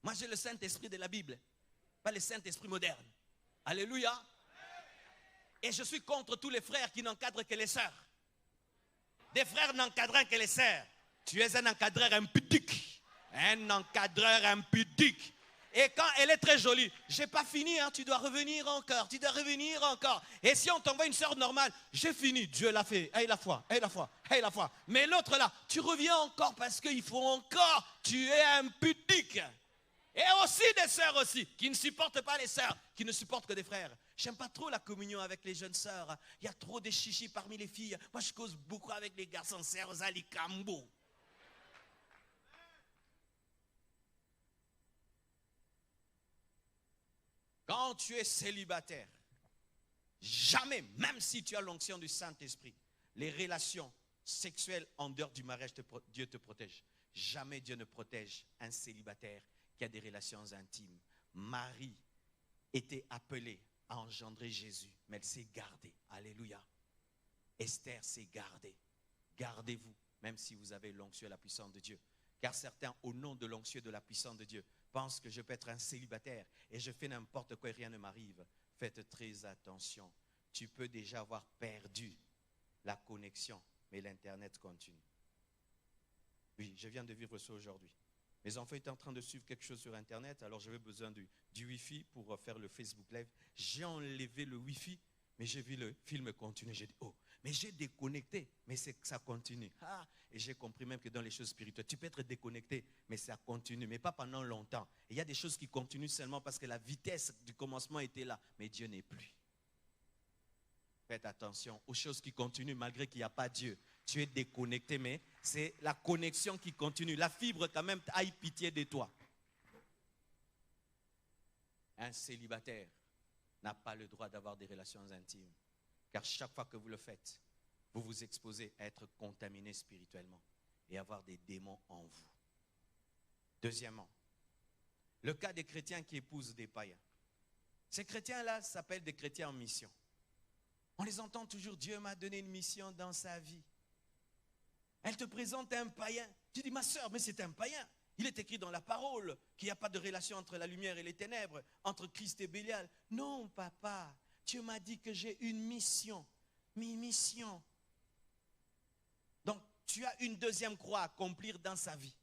Moi, j'ai le Saint-Esprit de la Bible, pas le Saint-Esprit moderne. Alléluia. Et je suis contre tous les frères qui n'encadrent que les sœurs. Des frères n'encadrant que les sœurs. Tu es un encadreur impudique. Un encadreur impudique. Et quand elle est très jolie, j'ai pas fini, hein, tu dois revenir encore, tu dois revenir encore. Et si on t'envoie une sœur normale, j'ai fini, Dieu l'a fait, aie la foi, aie la foi, aie la foi. Mais l'autre là, tu reviens encore parce qu'il faut encore, tu es impudique. Et aussi des sœurs aussi, qui ne supportent pas les sœurs, qui ne supportent que des frères. J'aime pas trop la communion avec les jeunes sœurs. Il y a trop de chichis parmi les filles. Moi, je cause beaucoup avec les garçons, sœurs Alikambo. Quand tu es célibataire, jamais, même si tu as l'onction du Saint-Esprit, les relations sexuelles en dehors du mariage, Dieu te protège. Jamais Dieu ne protège un célibataire qui a des relations intimes. Marie était appelée à engendrer Jésus, mais elle s'est gardée. Alléluia. Esther s'est gardée. Gardez-vous, même si vous avez l'onction et la puissance de Dieu. Car certains, au nom de l'onction et de la puissance de Dieu, pensent que je peux être un célibataire et je fais n'importe quoi et rien ne m'arrive. Faites très attention. Tu peux déjà avoir perdu la connexion, mais l'Internet continue. Oui, je viens de vivre ça aujourd'hui. Mes enfants étaient en train de suivre quelque chose sur Internet, alors j'avais besoin du Wi-Fi pour faire le Facebook Live. J'ai enlevé le Wi-Fi, mais j'ai vu le film continuer. J'ai dit, oh, mais j'ai déconnecté, mais ça continue. Ah, et j'ai compris même que dans les choses spirituelles, tu peux être déconnecté, mais ça continue, mais pas pendant longtemps. Et il y a des choses qui continuent seulement parce que la vitesse du commencement était là, mais Dieu n'est plus. Faites attention aux choses qui continuent malgré qu'il n'y a pas Dieu. Tu es déconnecté, mais c'est la connexion qui continue. La fibre quand même a pitié de toi. Un célibataire n'a pas le droit d'avoir des relations intimes. Car chaque fois que vous le faites, vous vous exposez à être contaminé spirituellement et avoir des démons en vous. Deuxièmement, le cas des chrétiens qui épousent des païens. Ces chrétiens-là s'appellent des chrétiens en mission. On les entend toujours, Dieu m'a donné une mission dans sa vie. Elle te présente un païen. Tu dis, ma soeur, mais c'est un païen. Il est écrit dans la parole qu'il n'y a pas de relation entre la lumière et les ténèbres, entre Christ et Bélial. Non, papa, Dieu m'a dit que j'ai une mission. Mes missions. Donc, tu as une deuxième croix à accomplir dans sa vie.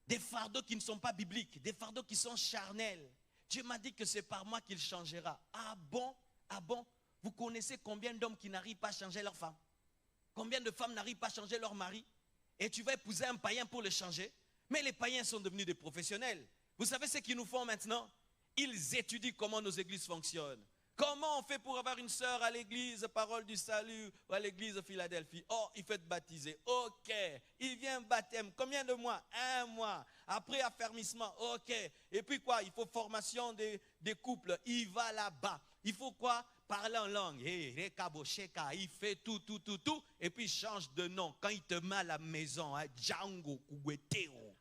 Des fardeaux qui ne sont pas bibliques, des fardeaux qui sont charnels. Dieu m'a dit que c'est par moi qu'il changera. Ah bon? Ah bon? Vous connaissez combien d'hommes qui n'arrivent pas à changer leur femme? Combien de femmes n'arrivent pas à changer leur mari? Et tu vas épouser un païen pour le changer? Mais les païens sont devenus des professionnels. Vous savez ce qu'ils nous font maintenant? Ils étudient comment nos églises fonctionnent. Comment on fait pour avoir une sœur à l'église Parole du Salut ou à l'église Philadelphie? Oh, il faut être baptisé. Ok. Il vient baptême. Combien de mois? 1 mois. Après affermissement. Ok. Et puis quoi? Il faut formation des couples. Il va là-bas. Il faut quoi? Parler en langue. Il fait tout. Et puis il change de nom. Quand il te met à la maison, Django Koueteo.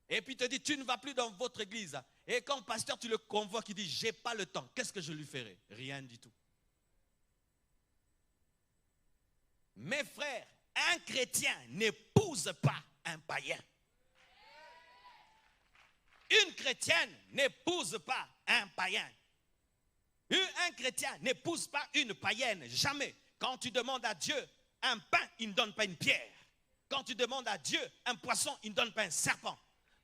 Et puis il te dit, tu ne vas plus dans votre église. Et quand le pasteur, tu le convoques, il dit, j'ai pas le temps. Qu'est-ce que je lui ferai? Rien du tout. Mes frères, un chrétien n'épouse pas un païen. Une chrétienne n'épouse pas un païen. Un chrétien n'épouse pas une païenne. Jamais. Quand tu demandes à Dieu un pain, il ne donne pas une pierre. Quand tu demandes à Dieu un poisson, il ne donne pas un serpent.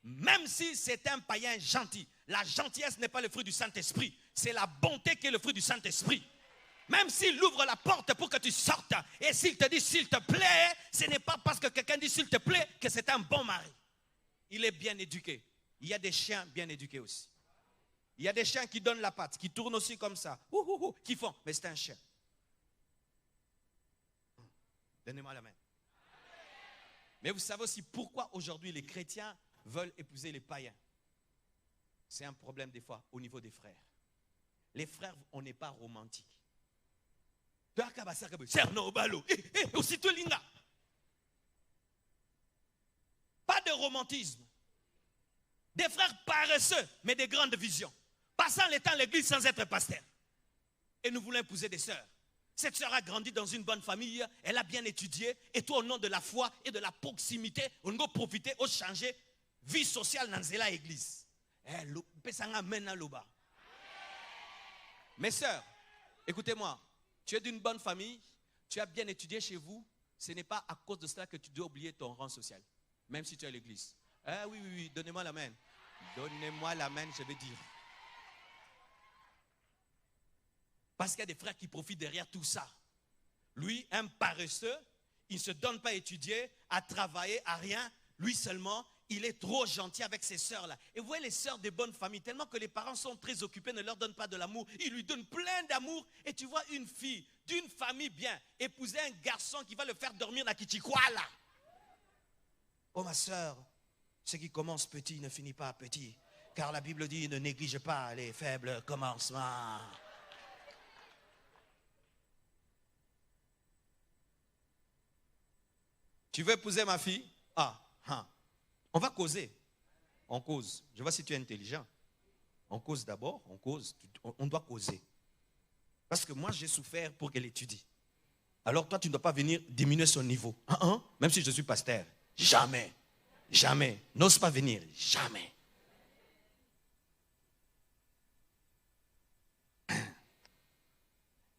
Même si c'est un païen gentil, la gentillesse n'est pas le fruit du Saint-Esprit, c'est la bonté qui est le fruit du Saint-Esprit. Même s'il ouvre la porte pour que tu sortes, et s'il te dit s'il te plaît, ce n'est pas parce que quelqu'un dit s'il te plaît que c'est un bon mari. Il est bien éduqué. Il y a des chiens bien éduqués aussi. Il y a des chiens qui donnent la patte, qui tournent aussi comme ça, qui font, mais c'est un chien. Donnez-moi la main. Mais vous savez aussi pourquoi aujourd'hui les chrétiens veulent épouser les païens. C'est un problème des fois au niveau des frères. Les frères, on n'est pas romantique. Pas de romantisme. Des frères paresseux, mais de grandes visions. Passant le temps à l'église sans être pasteur. Et nous voulons épouser des sœurs. Cette sœur a grandi dans une bonne famille, elle a bien étudié, et toi au nom de la foi et de la proximité, on doit profiter, on changer vie sociale dans la église. Mes sœurs, écoutez-moi, tu es d'une bonne famille, tu as bien étudié chez vous, ce n'est pas à cause de cela que tu dois oublier ton rang social, même si tu es à l'église. Ah oui, donnez-moi la main. Donnez-moi la main, je vais dire. Parce qu'il y a des frères qui profitent derrière tout ça. Lui, un paresseux, il ne se donne pas à étudier, à travailler, à rien. Lui seulement, il est trop gentil avec ses sœurs-là. Et vous voyez les sœurs des bonnes familles, tellement que les parents sont très occupés, ne leur donnent pas de l'amour. Ils lui donnent plein d'amour. Et tu vois une fille d'une famille bien, épouser un garçon qui va le faire dormir dans Kichikwala. Oh ma sœur, ce qui commence petit ne finit pas petit. Car la Bible dit, ne néglige pas les faibles commencements. Tu veux épouser ma fille? On va causer. On cause. Je vois si tu es intelligent. On cause d'abord, on cause. On doit causer. Parce que moi, j'ai souffert pour qu'elle étudie. Alors toi, tu ne dois pas venir diminuer son niveau. Même si je suis pasteur. Jamais. Jamais. N'ose pas venir. Jamais.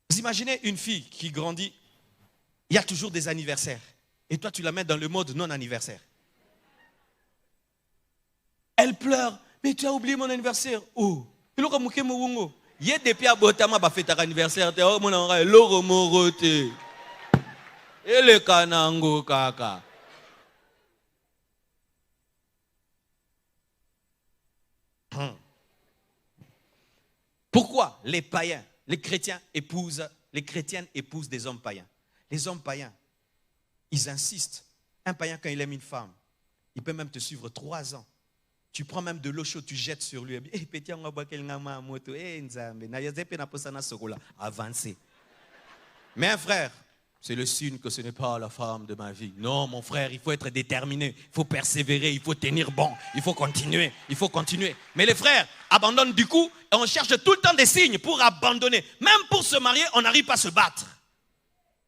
Vous imaginez une fille qui grandit. Il y a toujours des anniversaires. Et toi, tu la mets dans le mode non-anniversaire. Elle pleure. Mais tu as oublié mon anniversaire. Oh. Il y a des pieds à Botama qui fêtent anniversaire. Oh, mon anniversaire. L'oro morote. Et le kanango kaka. Pourquoi les païens, les chrétiennes épousent des hommes païens? Les hommes païens, ils insistent. Un païen, quand il aime une femme, il peut même te suivre 3 ans. Tu prends même de l'eau chaude, tu jettes sur lui. Avancez. Mais un frère, c'est le signe que ce n'est pas la femme de ma vie. Non, mon frère, il faut être déterminé, il faut persévérer, il faut tenir bon, il faut continuer. Mais les frères abandonnent du coup et on cherche tout le temps des signes pour abandonner. Même pour se marier, on n'arrive pas à se battre.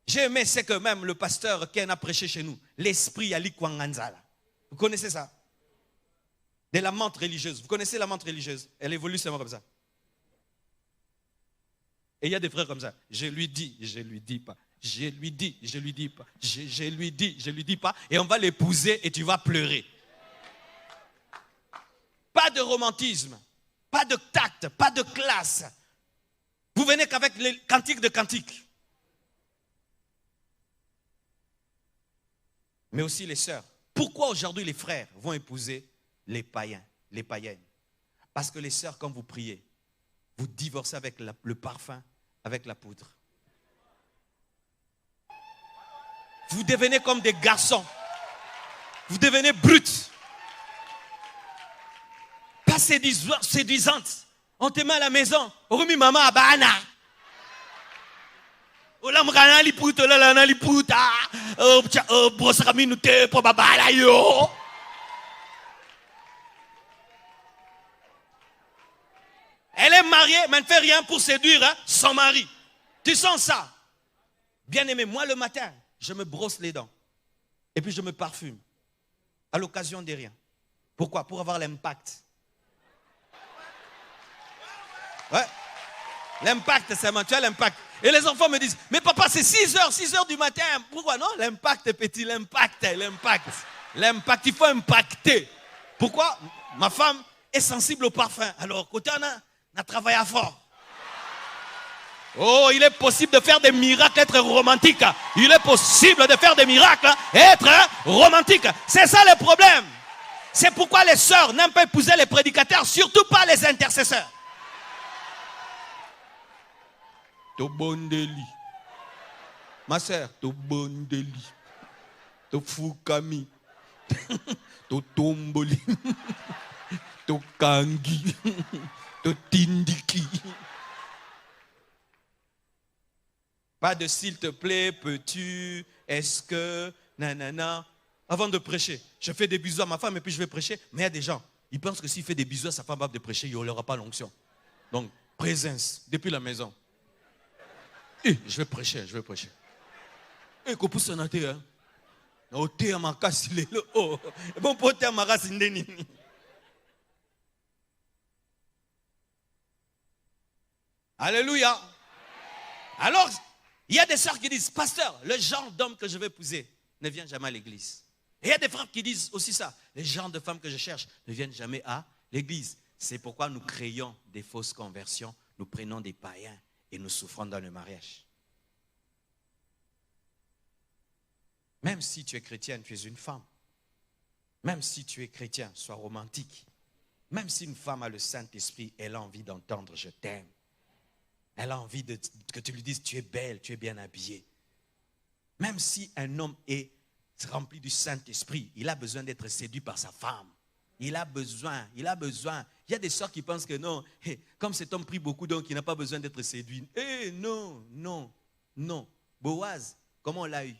J'ai aimé, c'est que même le pasteur Ken a prêché chez nous, l'esprit Ali Kwanganzala. Vous connaissez ça? De la menthe religieuse. Vous connaissez la menthe religieuse? Elle évolue seulement comme ça. Et il y a des frères comme ça. Je lui dis pas. Je lui dis pas. Et on va l'épouser et tu vas pleurer. Pas de romantisme, pas de tact, pas de classe. Vous venez qu'avec les cantiques de cantiques. Mais aussi les sœurs. Pourquoi aujourd'hui les frères vont épouser les païens, les païennes? Parce que les sœurs, quand vous priez, vous divorcez avec le parfum, avec la poudre. Vous devenez comme des garçons. Vous devenez bruts. Pas séduisantes. On te met à la maison. Orumi maman abana. Olam kana liputo la na liputa. Brosami nute po babala yo. Elle est mariée, mais elle ne fait rien pour séduire son mari. Tu sens ça? Bien aimé, moi le matin, je me brosse les dents. Et puis je me parfume. À l'occasion de rien. Pourquoi? Pour avoir l'impact. Ouais. L'impact, c'est tu as l'impact. Et les enfants me disent, mais papa, c'est 6 heures du matin. Pourquoi? Non, l'impact, petit, l'impact. L'impact, il faut impacter. Pourquoi? Ma femme est sensible au parfum. Alors, côté on a travaillé à fort. Oh, il est possible de faire des miracles, être romantique. Il est possible de faire des miracles, être romantique. C'est ça le problème. C'est pourquoi les sœurs n'aiment pas épouser les prédicateurs, surtout pas les intercesseurs. To bondeli. Ma sœur, to bondeli. To fukami. To tomboli. To kangi. To tindiki. Pas de s'il te plaît, peux-tu, est-ce que, nanana. Avant de prêcher, je fais des bisous à ma femme et puis je vais prêcher. Mais il y a des gens, ils pensent que s'il fait des bisous à sa femme avant de prêcher, il n'aura pas l'onction. Donc, présence, depuis la maison. Et je vais prêcher. Et qu'on pousse un athée, hein. Au thé à ma casse, il est là. Oh, bon, pour thé à ma race, il Alléluia. Alors, il y a des sœurs qui disent, pasteur, le genre d'homme que je vais épouser ne vient jamais à l'église. Et il y a des frères qui disent aussi ça, les genres de femmes que je cherche ne viennent jamais à l'église. C'est pourquoi nous créons des fausses conversions, nous prenons des païens et nous souffrons dans le mariage. Même si tu es chrétienne, tu es une femme. Même si tu es chrétien, sois romantique. Même si une femme a le Saint-Esprit, elle a envie d'entendre « je t'aime ». Elle a envie que tu lui dises tu es belle, tu es bien habillée. Même si un homme est rempli du Saint-Esprit, il a besoin d'être séduit par sa femme. Il a besoin. Il y a des sœurs qui pensent que non, comme cet homme prie beaucoup, donc il n'a pas besoin d'être séduit. Non. Boaz, comment on l'a eu?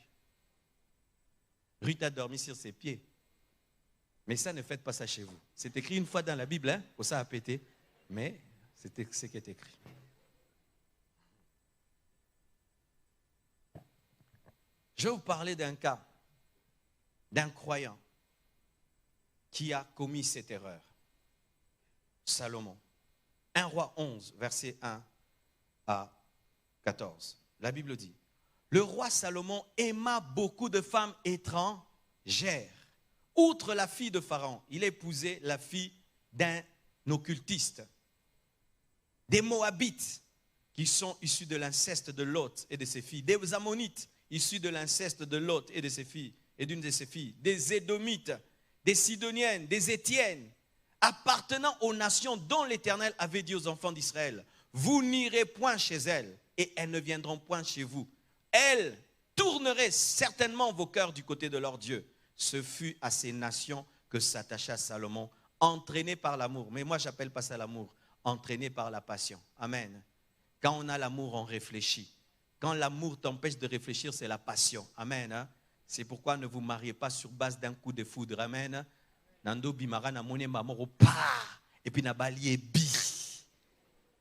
Ruth a dormi sur ses pieds. Mais ça, ne faites pas ça chez vous. C'est écrit une fois dans la Bible, pour ça a pété, mais c'est ce qui est écrit. Je vais vous parler d'un cas, d'un croyant qui a commis cette erreur. Salomon. 1 Roi 11, verset 1 à 14. La Bible dit, le roi Salomon aima beaucoup de femmes étrangères. Outre la fille de Pharaon, il épousait la fille d'un occultiste, des Moabites qui sont issus de l'inceste de Lot et de ses filles, des Ammonites issus de l'inceste de Lot et de ses filles et d'une de ses filles, des Édomites, des Sidoniennes, des Étiennes, appartenant aux nations dont l'Éternel avait dit aux enfants d'Israël, vous n'irez point chez elles et elles ne viendront point chez vous. Elles tourneraient certainement vos cœurs du côté de leur Dieu. Ce fut à ces nations que s'attacha Salomon, entraîné par l'amour. Mais moi, je n'appelle pas ça l'amour, entraîné par la passion. Amen. Quand on a l'amour, on réfléchit. Quand l'amour t'empêche de réfléchir, c'est la passion. Amen. Hein? C'est pourquoi ne vous mariez pas sur base d'un coup de foudre. Amen. Nando bimara na mone mamoro pa et puis na balié bi.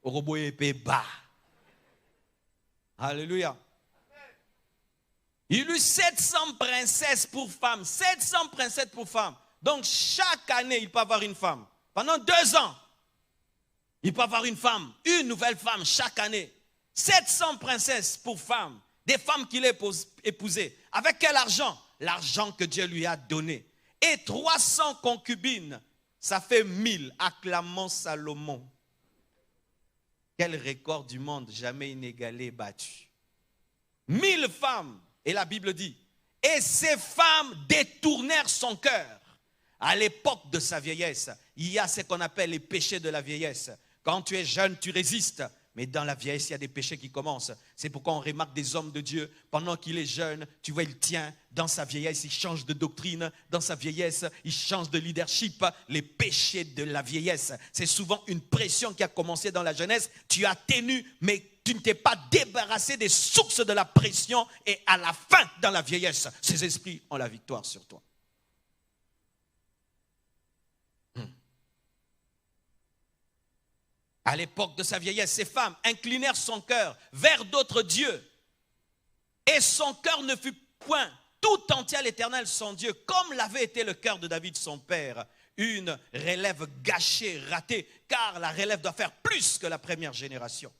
Oroboye pe ba. Alléluia. Il eut 700 princesses pour femmes. 700 princesses pour femmes. Donc chaque année, il peut avoir une femme. Pendant 2 ans, il peut avoir une femme, une nouvelle femme chaque année. 700 princesses pour femmes. Des femmes qu'il a épousées. Avec quel argent? L'argent que Dieu lui a donné. Et 300 concubines. Ça fait 1000. Acclamons Salomon. Quel record du monde jamais inégalé, battu. 1000 femmes. Et la Bible dit, et ces femmes détournèrent son cœur. À l'époque de sa vieillesse, il y a ce qu'on appelle les péchés de la vieillesse. Quand tu es jeune, tu résistes. Mais dans la vieillesse, il y a des péchés qui commencent. C'est pourquoi on remarque des hommes de Dieu, pendant qu'il est jeune, tu vois, il tient. Dans sa vieillesse, il change de doctrine. Dans sa vieillesse, il change de leadership. Les péchés de la vieillesse, c'est souvent une pression qui a commencé dans la jeunesse. Tu as tenu, mais tu ne t'es pas débarrassé des sources de la pression. Et à la fin, dans la vieillesse, ces esprits ont la victoire sur toi. À l'époque de sa vieillesse, ces femmes inclinèrent son cœur vers d'autres dieux. Et son cœur ne fut point tout entier à l'Éternel, son Dieu, comme l'avait été le cœur de David, son père. Une relève gâchée, ratée, car la relève doit faire plus que la première génération.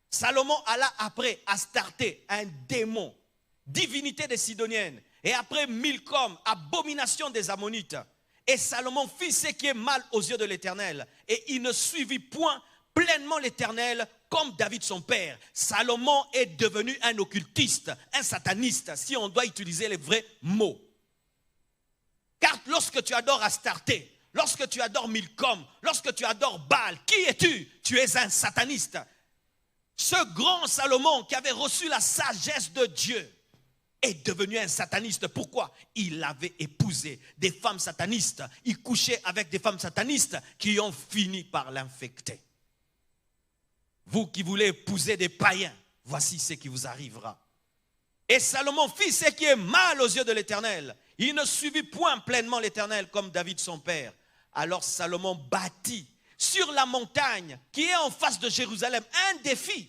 Salomon alla après Astarté, un démon, divinité des Sidoniennes, et après Milcom, abomination des Ammonites. Et Salomon fit ce qui est mal aux yeux de l'Éternel, et il ne suivit point pleinement l'Éternel comme David son père. Salomon est devenu un occultiste, un sataniste, si on doit utiliser les vrais mots. Car lorsque tu adores Astarté, lorsque tu adores Milcom, lorsque tu adores Baal, qui es-tu? Tu es un sataniste. Ce grand Salomon qui avait reçu la sagesse de Dieu est devenu un sataniste. Pourquoi? Il avait épousé des femmes satanistes. Il couchait avec des femmes satanistes qui ont fini par l'infecter. Vous qui voulez épouser des païens, voici ce qui vous arrivera. Et Salomon fit ce qui est mal aux yeux de l'Éternel. Il ne suivit point pleinement l'Éternel comme David son père. Alors Salomon bâtit sur la montagne qui est en face de Jérusalem un défi.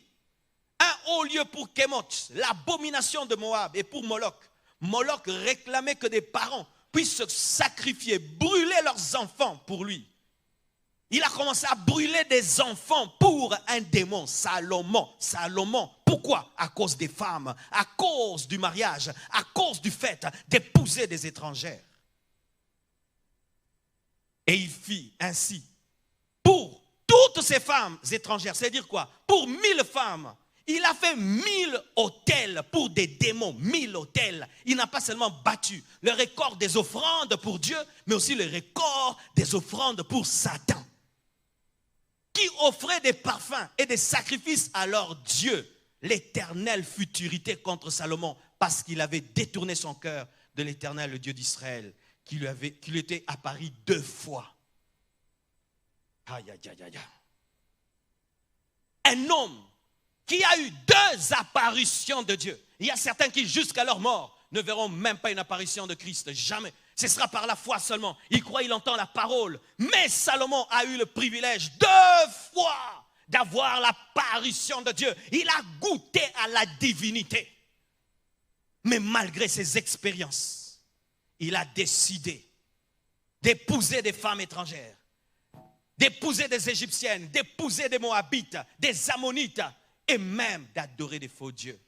Un haut lieu pour Kémoth, l'abomination de Moab, et pour Moloch. Moloch réclamait que des parents puissent se sacrifier, brûler leurs enfants pour lui. Il a commencé à brûler des enfants pour un démon, Salomon. Salomon, pourquoi? À cause des femmes, à cause du mariage, à cause du fait d'épouser des étrangères. Et il fit ainsi pour toutes ces femmes étrangères, c'est-à-dire quoi? Pour 1000 femmes. Il a fait 1000 autels pour des démons, 1000 autels. Il n'a pas seulement battu le record des offrandes pour Dieu, mais aussi le record des offrandes pour Satan, qui offrait des parfums et des sacrifices à leur Dieu. L'Éternel fut irrité contre Salomon parce qu'il avait détourné son cœur de l'Éternel, le Dieu d'Israël, qui lui était apparu 2 fois. Aïe, aïe, aïe, aïe. Un homme qui a eu 2 apparitions de Dieu. Il y a certains qui, jusqu'à leur mort, ne verront même pas une apparition de Christ. Jamais. Ce sera par la foi seulement. Il croit, il entend la parole. Mais Salomon a eu le privilège 2 fois d'avoir l'apparition de Dieu. Il a goûté à la divinité. Mais malgré ses expériences, il a décidé d'épouser des femmes étrangères, d'épouser des Égyptiennes, d'épouser des Moabites, des Ammonites, et même d'adorer des faux dieux.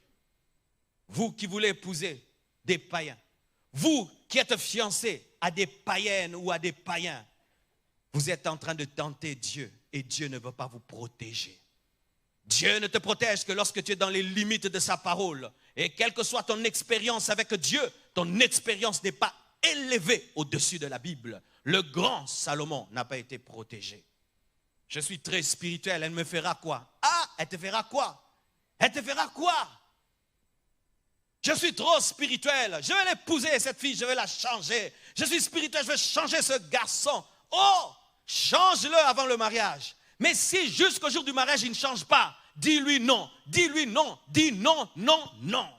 vous qui voulez épouser des païens, vous qui êtes fiancés à des païennes ou à des païens, vous êtes en train de tenter Dieu et Dieu ne veut pas vous protéger. Dieu ne te protège que lorsque tu es dans les limites de sa parole. Et quelle que soit ton expérience avec Dieu, ton expérience n'est pas élevée au-dessus de la Bible. Le grand Salomon n'a pas été protégé. Je suis très spirituel, elle me fera quoi? Ah, elle te fera quoi? Elle te fera quoi? Je suis trop spirituel, je vais l'épouser cette fille, je vais la changer. Je suis spirituel, je vais changer ce garçon. Oh, change-le avant le mariage. Mais si jusqu'au jour du mariage, il ne change pas, dis-lui non, dis-lui non, dis non, non, non.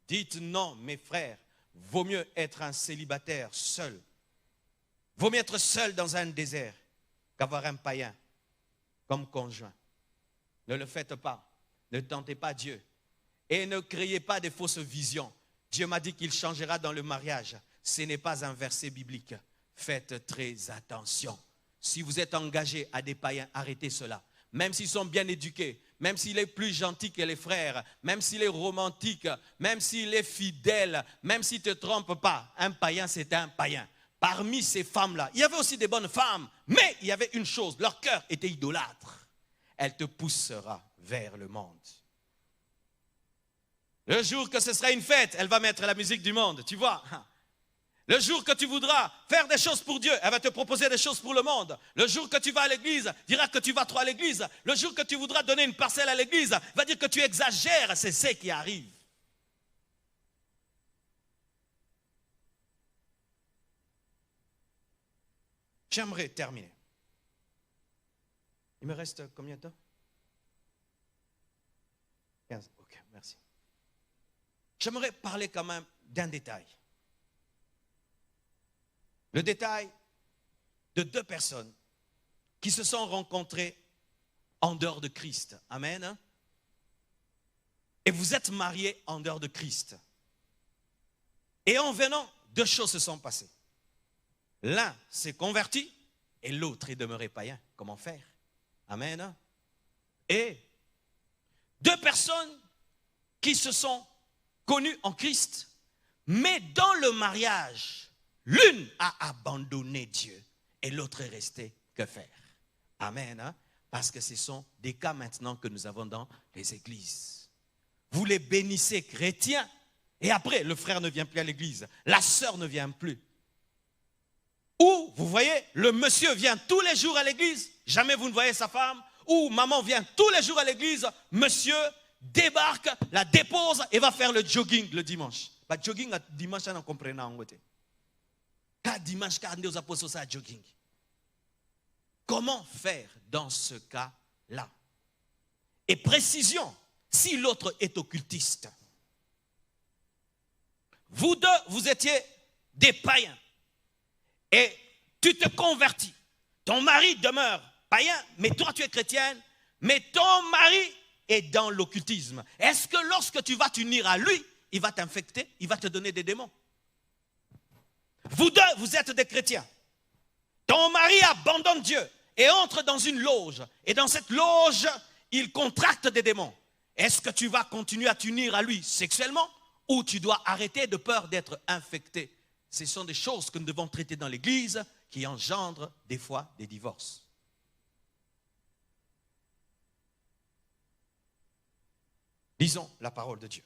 Dites non, mes frères, vaut mieux être un célibataire seul. Vaut mieux être seul dans un désert qu'avoir un païen comme conjoint. Ne le faites pas, ne tentez pas Dieu. Et ne créez pas des fausses visions. Dieu m'a dit qu'il changera dans le mariage. Ce n'est pas un verset biblique. Faites très attention. Si vous êtes engagé à des païens, arrêtez cela. Même s'ils sont bien éduqués, même s'il est plus gentil que les frères, même s'il est romantique, même s'il est fidèle, même s'il ne te trompe pas, un païen, c'est un païen. Parmi ces femmes-là, il y avait aussi des bonnes femmes, mais il y avait une chose, leur cœur était idolâtre. Elle te poussera vers le monde. Le jour que ce sera une fête, elle va mettre la musique du monde, tu vois. Le jour que tu voudras faire des choses pour Dieu, elle va te proposer des choses pour le monde. Le jour que tu vas à l'église, dira que tu vas trop à l'église. Le jour que tu voudras donner une parcelle à l'église, va dire que tu exagères. C'est ce qui arrive. J'aimerais terminer. Il me reste combien de temps? 15. Ok, merci. J'aimerais parler quand même d'un détail. Le détail de deux personnes qui se sont rencontrées en dehors de Christ. Amen. Et vous êtes mariés en dehors de Christ. Et en venant, deux choses se sont passées. L'un s'est converti et l'autre est demeuré païen. Comment faire? Amen. Et deux personnes qui se sont connues en Christ, mais dans le mariage, l'une a abandonné Dieu et l'autre est restée. Que faire? Amen. Parce que ce sont des cas maintenant que nous avons dans les églises. Vous les bénissez chrétiens et après le frère ne vient plus à l'église, la sœur ne vient plus. Ou vous voyez, le monsieur vient tous les jours à l'église, jamais vous ne voyez sa femme. Ou maman vient tous les jours à l'église, monsieur débarque, la dépose et va faire le jogging le dimanche. Le jogging le dimanche, on comprend en côté. Car dimanche, car nous avons posé ça jogging. Comment faire dans ce cas-là? Et précision, si l'autre est occultiste. Vous deux, vous étiez des païens. Et tu te convertis. Ton mari demeure païen, mais toi tu es chrétienne. Mais ton mari est dans l'occultisme. Est-ce que lorsque tu vas t'unir à lui, il va t'infecter, il va te donner des démons? Vous deux, vous êtes des chrétiens. Ton mari abandonne Dieu et entre dans une loge. Et dans cette loge, il contracte des démons. Est-ce que tu vas continuer à t'unir à lui sexuellement ou tu dois arrêter de peur d'être infecté? Ce sont des choses que nous devons traiter dans l'église qui engendrent des fois des divorces. Lisons la parole de Dieu.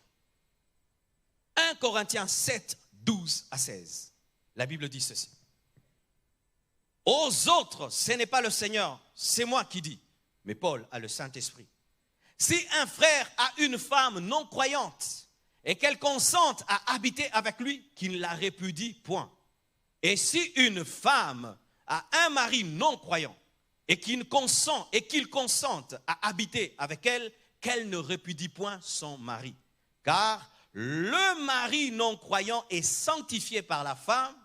1 Corinthiens 7, 12 à 16. La Bible dit ceci. Aux autres, ce n'est pas le Seigneur, c'est moi qui dis. Mais Paul a le Saint-Esprit. Si un frère a une femme non croyante et qu'elle consente à habiter avec lui, qu'il ne la répudie point. Et si une femme a un mari non croyant et qu'il consente à habiter avec elle, qu'elle ne répudie point son mari. Car le mari non croyant est sanctifié par la femme.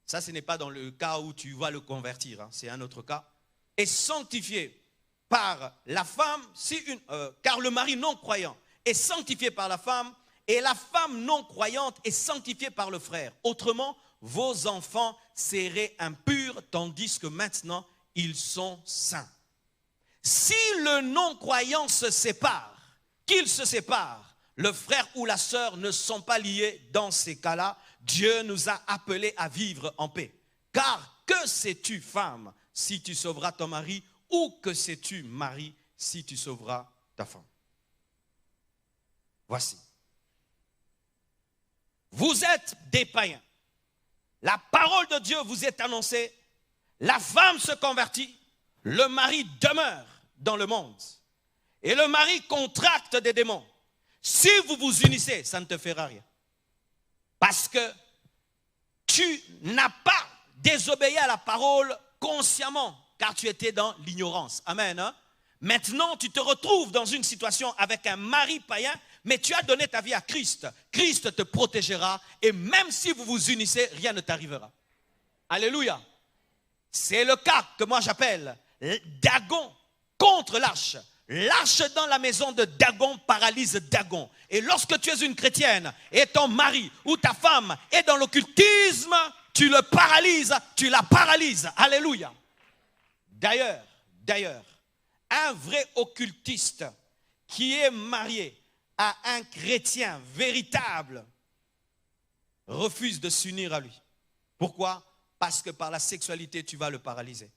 Ça, ce n'est pas dans le cas où tu vas le convertir, hein, c'est un autre cas. Est sanctifié par la femme, car le mari non croyant est sanctifié par la femme et la femme non croyante est sanctifiée par le frère. Autrement, vos enfants seraient impurs tandis que maintenant ils sont saints. Si le non-croyant se sépare, qu'il se sépare, le frère ou la sœur ne sont pas liés dans ces cas-là, Dieu nous a appelés à vivre en paix. Car que sais-tu, femme, si tu sauveras ton mari, ou que sais-tu, mari, si tu sauveras ta femme? Voici. Vous êtes des païens. La parole de Dieu vous est annoncée. La femme se convertit. Le mari demeure dans le monde. Et le mari contracte des démons. Si vous vous unissez, ça ne te fera rien. Parce que tu n'as pas désobéi à la parole consciemment, car tu étais dans l'ignorance. Amen. Hein? Maintenant, tu te retrouves dans une situation avec un mari païen, mais tu as donné ta vie à Christ. Christ te protégera et même si vous vous unissez, rien ne t'arrivera. Alléluia. C'est le cas que moi j'appelle Dagon contre l'arche. L'arche dans la maison de Dagon paralyse Dagon. Et lorsque tu es une chrétienne et ton mari ou ta femme est dans l'occultisme, tu le paralyses, tu la paralyses. Alléluia. D'ailleurs, un vrai occultiste qui est marié à un chrétien véritable refuse de s'unir à lui. Pourquoi? Parce que par la sexualité, tu vas le paralyser.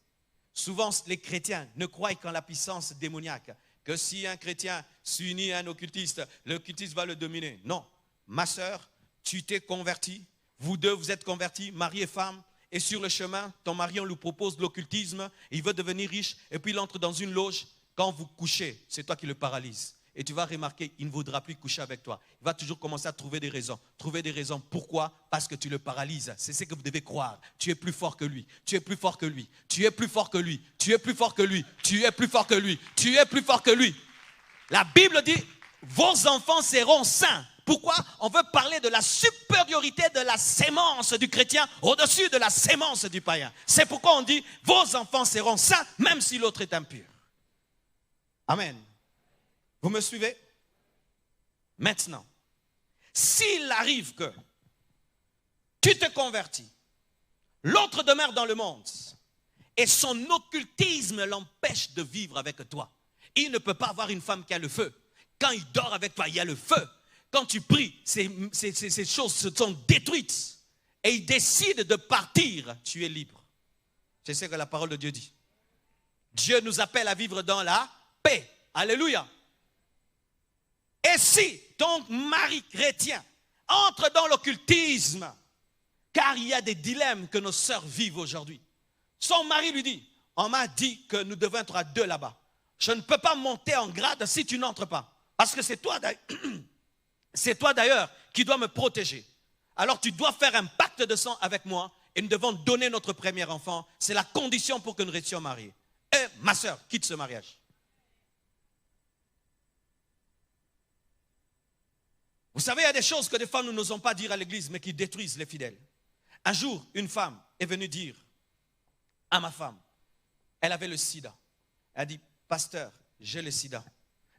Souvent, les chrétiens ne croient qu'en la puissance démoniaque, que si un chrétien s'unit à un occultiste, l'occultiste va le dominer. Non, ma soeur, tu t'es converti, vous deux vous êtes convertis, mari et femme, et sur le chemin, ton mari, on lui propose de l'occultisme, il veut devenir riche, et puis il entre dans une loge. Quand vous couchez, c'est toi qui le paralyse. Et tu vas remarquer, il ne voudra plus coucher avec toi. Il va toujours commencer à trouver des raisons. Trouver des raisons. Pourquoi? Parce que tu le paralyses. C'est ce que vous devez croire. Tu es plus fort que lui. Tu es plus fort que lui. Tu es plus fort que lui. Tu es plus fort que lui. Tu es plus fort que lui. Tu es plus fort que lui. La Bible dit, vos enfants seront saints. Pourquoi? On veut parler de la supériorité de la sémence du chrétien au-dessus de la sémence du païen. C'est pourquoi on dit, vos enfants seront saints, même si l'autre est impur. Amen. Vous me suivez? Maintenant, s'il arrive que tu te convertis, l'autre demeure dans le monde et son occultisme l'empêche de vivre avec toi. Il ne peut pas avoir une femme qui a le feu. Quand il dort avec toi, il y a le feu. Quand tu pries, ces choses se sont détruites et il décide de partir, tu es libre. C'est ce que la parole de Dieu dit. Dieu nous appelle à vivre dans la paix. Alléluia. Et si ton mari chrétien entre dans l'occultisme, car il y a des dilemmes que nos sœurs vivent aujourd'hui. Son mari lui dit, on m'a dit que nous devons être à deux là-bas. Je ne peux pas monter en grade si tu n'entres pas. Parce que c'est toi d'ailleurs qui dois me protéger. Alors tu dois faire un pacte de sang avec moi et nous devons donner notre premier enfant. C'est la condition pour que nous restions mariés. Et ma sœur, quitte ce mariage. Vous savez, il y a des choses que des fois nous n'osons pas dire à l'église, mais qui détruisent les fidèles. Un jour, une femme est venue dire à ma femme, elle avait le sida. Elle a dit, pasteur, j'ai le sida.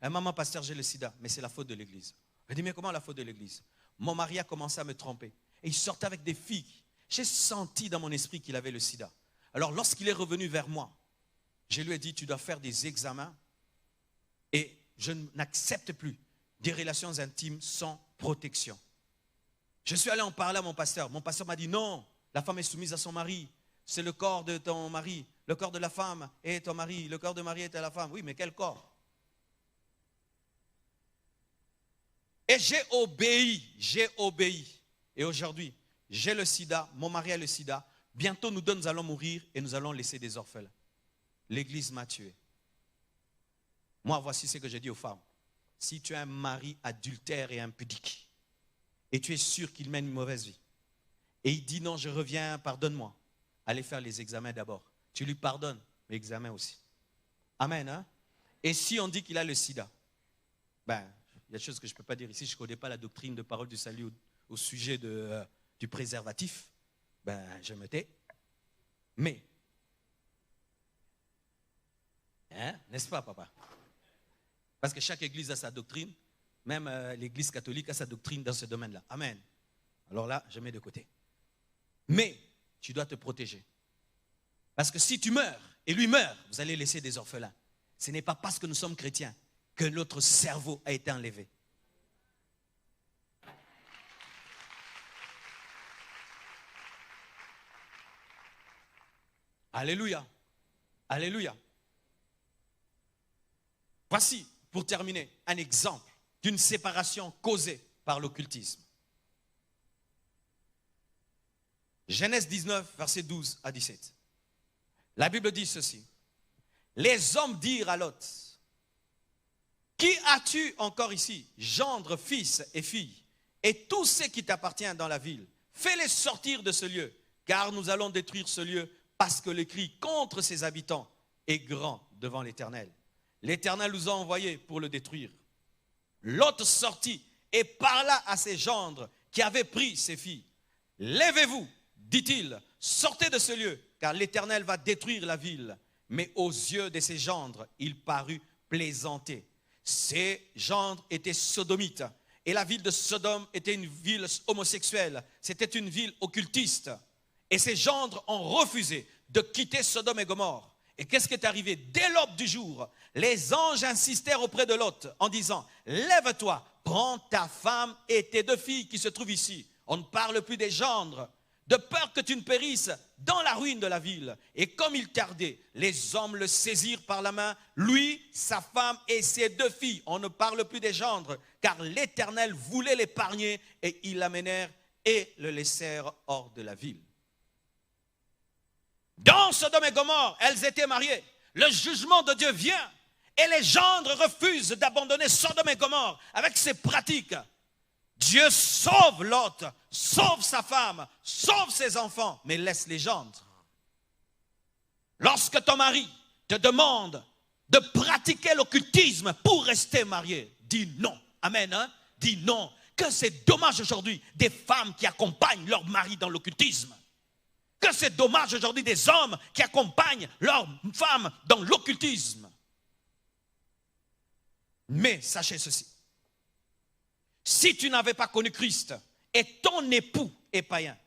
Maman, pasteur, j'ai le sida, mais c'est la faute de l'église. Elle dit, mais comment la faute de l'église? Mon mari a commencé à me tromper. Et il sortait avec des filles. J'ai senti dans mon esprit qu'il avait le sida. Alors lorsqu'il est revenu vers moi, je lui ai dit, tu dois faire des examens et je n'accepte plus des relations intimes sans protection. Je suis allé en parler à mon pasteur. Mon pasteur m'a dit, non, la femme est soumise à son mari. C'est le corps de ton mari. Le corps de la femme est ton mari. Le corps de mari est à la femme. Oui, mais quel corps? Et j'ai obéi. Et aujourd'hui, j'ai le sida, mon mari a le sida. Bientôt, nous deux, nous allons mourir et nous allons laisser des orphelins. L'église m'a tué. Moi, voici ce que je dis aux femmes. Si tu as un mari adultère et impudique, et tu es sûr qu'il mène une mauvaise vie, et il dit non, je reviens, pardonne-moi, allez faire les examens d'abord. Tu lui pardonnes, mais examens aussi. Amen. Hein? Et si on dit qu'il a le sida, il y a des choses que je ne peux pas dire ici, je ne connais pas la doctrine de parole du salut au sujet du préservatif, je me tais. Mais, n'est-ce pas, papa? Parce que chaque église a sa doctrine, même l'église catholique a sa doctrine dans ce domaine-là. Amen. Alors là, je mets de côté. Mais, tu dois te protéger. Parce que si tu meurs, et lui meurt, vous allez laisser des orphelins. Ce n'est pas parce que nous sommes chrétiens que notre cerveau a été enlevé. Alléluia. Alléluia. Voici, pour terminer, un exemple d'une séparation causée par l'occultisme. Genèse 19, versets 12 à 17. La Bible dit ceci. Les hommes dirent à Lot, qui as-tu encore ici, gendre, fils et filles, et tous ceux qui t'appartiennent dans la ville? Fais-les sortir de ce lieu, car nous allons détruire ce lieu, parce que le cri contre ses habitants est grand devant l'Éternel. L'Éternel nous a envoyés pour le détruire. Lot sortit et parla à ses gendres qui avaient pris ses filles. Lèvez-vous, dit-il, sortez de ce lieu, car l'Éternel va détruire la ville. Mais aux yeux de ses gendres, il parut plaisanter. Ces gendres étaient sodomites, et la ville de Sodome était une ville homosexuelle. C'était une ville occultiste. Et ces gendres ont refusé de quitter Sodome et Gomorrhe. Et qu'est-ce qui est arrivé? Dès l'aube du jour, les anges insistèrent auprès de Lot en disant, lève-toi, prends ta femme et tes 2 filles qui se trouvent ici. On ne parle plus des gendres, de peur que tu ne périsses dans la ruine de la ville. Et comme il tardait, les hommes le saisirent par la main, lui, sa femme et ses 2 filles. On ne parle plus des gendres, car l'Éternel voulait l'épargner, et ils l'amenèrent et le laissèrent hors de la ville. Dans Sodome et Gomorrhe, elles étaient mariées. Le jugement de Dieu vient et les gendres refusent d'abandonner Sodome et Gomorrhe avec ses pratiques. Dieu sauve Lot, sauve sa femme, sauve ses enfants, mais laisse les gendres. Lorsque ton mari te demande de pratiquer l'occultisme pour rester marié, dis non. Amen, hein? Dis non. Que c'est dommage aujourd'hui des femmes qui accompagnent leur mari dans l'occultisme. Que c'est dommage aujourd'hui des hommes qui accompagnent leurs femmes dans l'occultisme. Mais sachez ceci. Si tu n'avais pas connu Christ et ton époux est païen,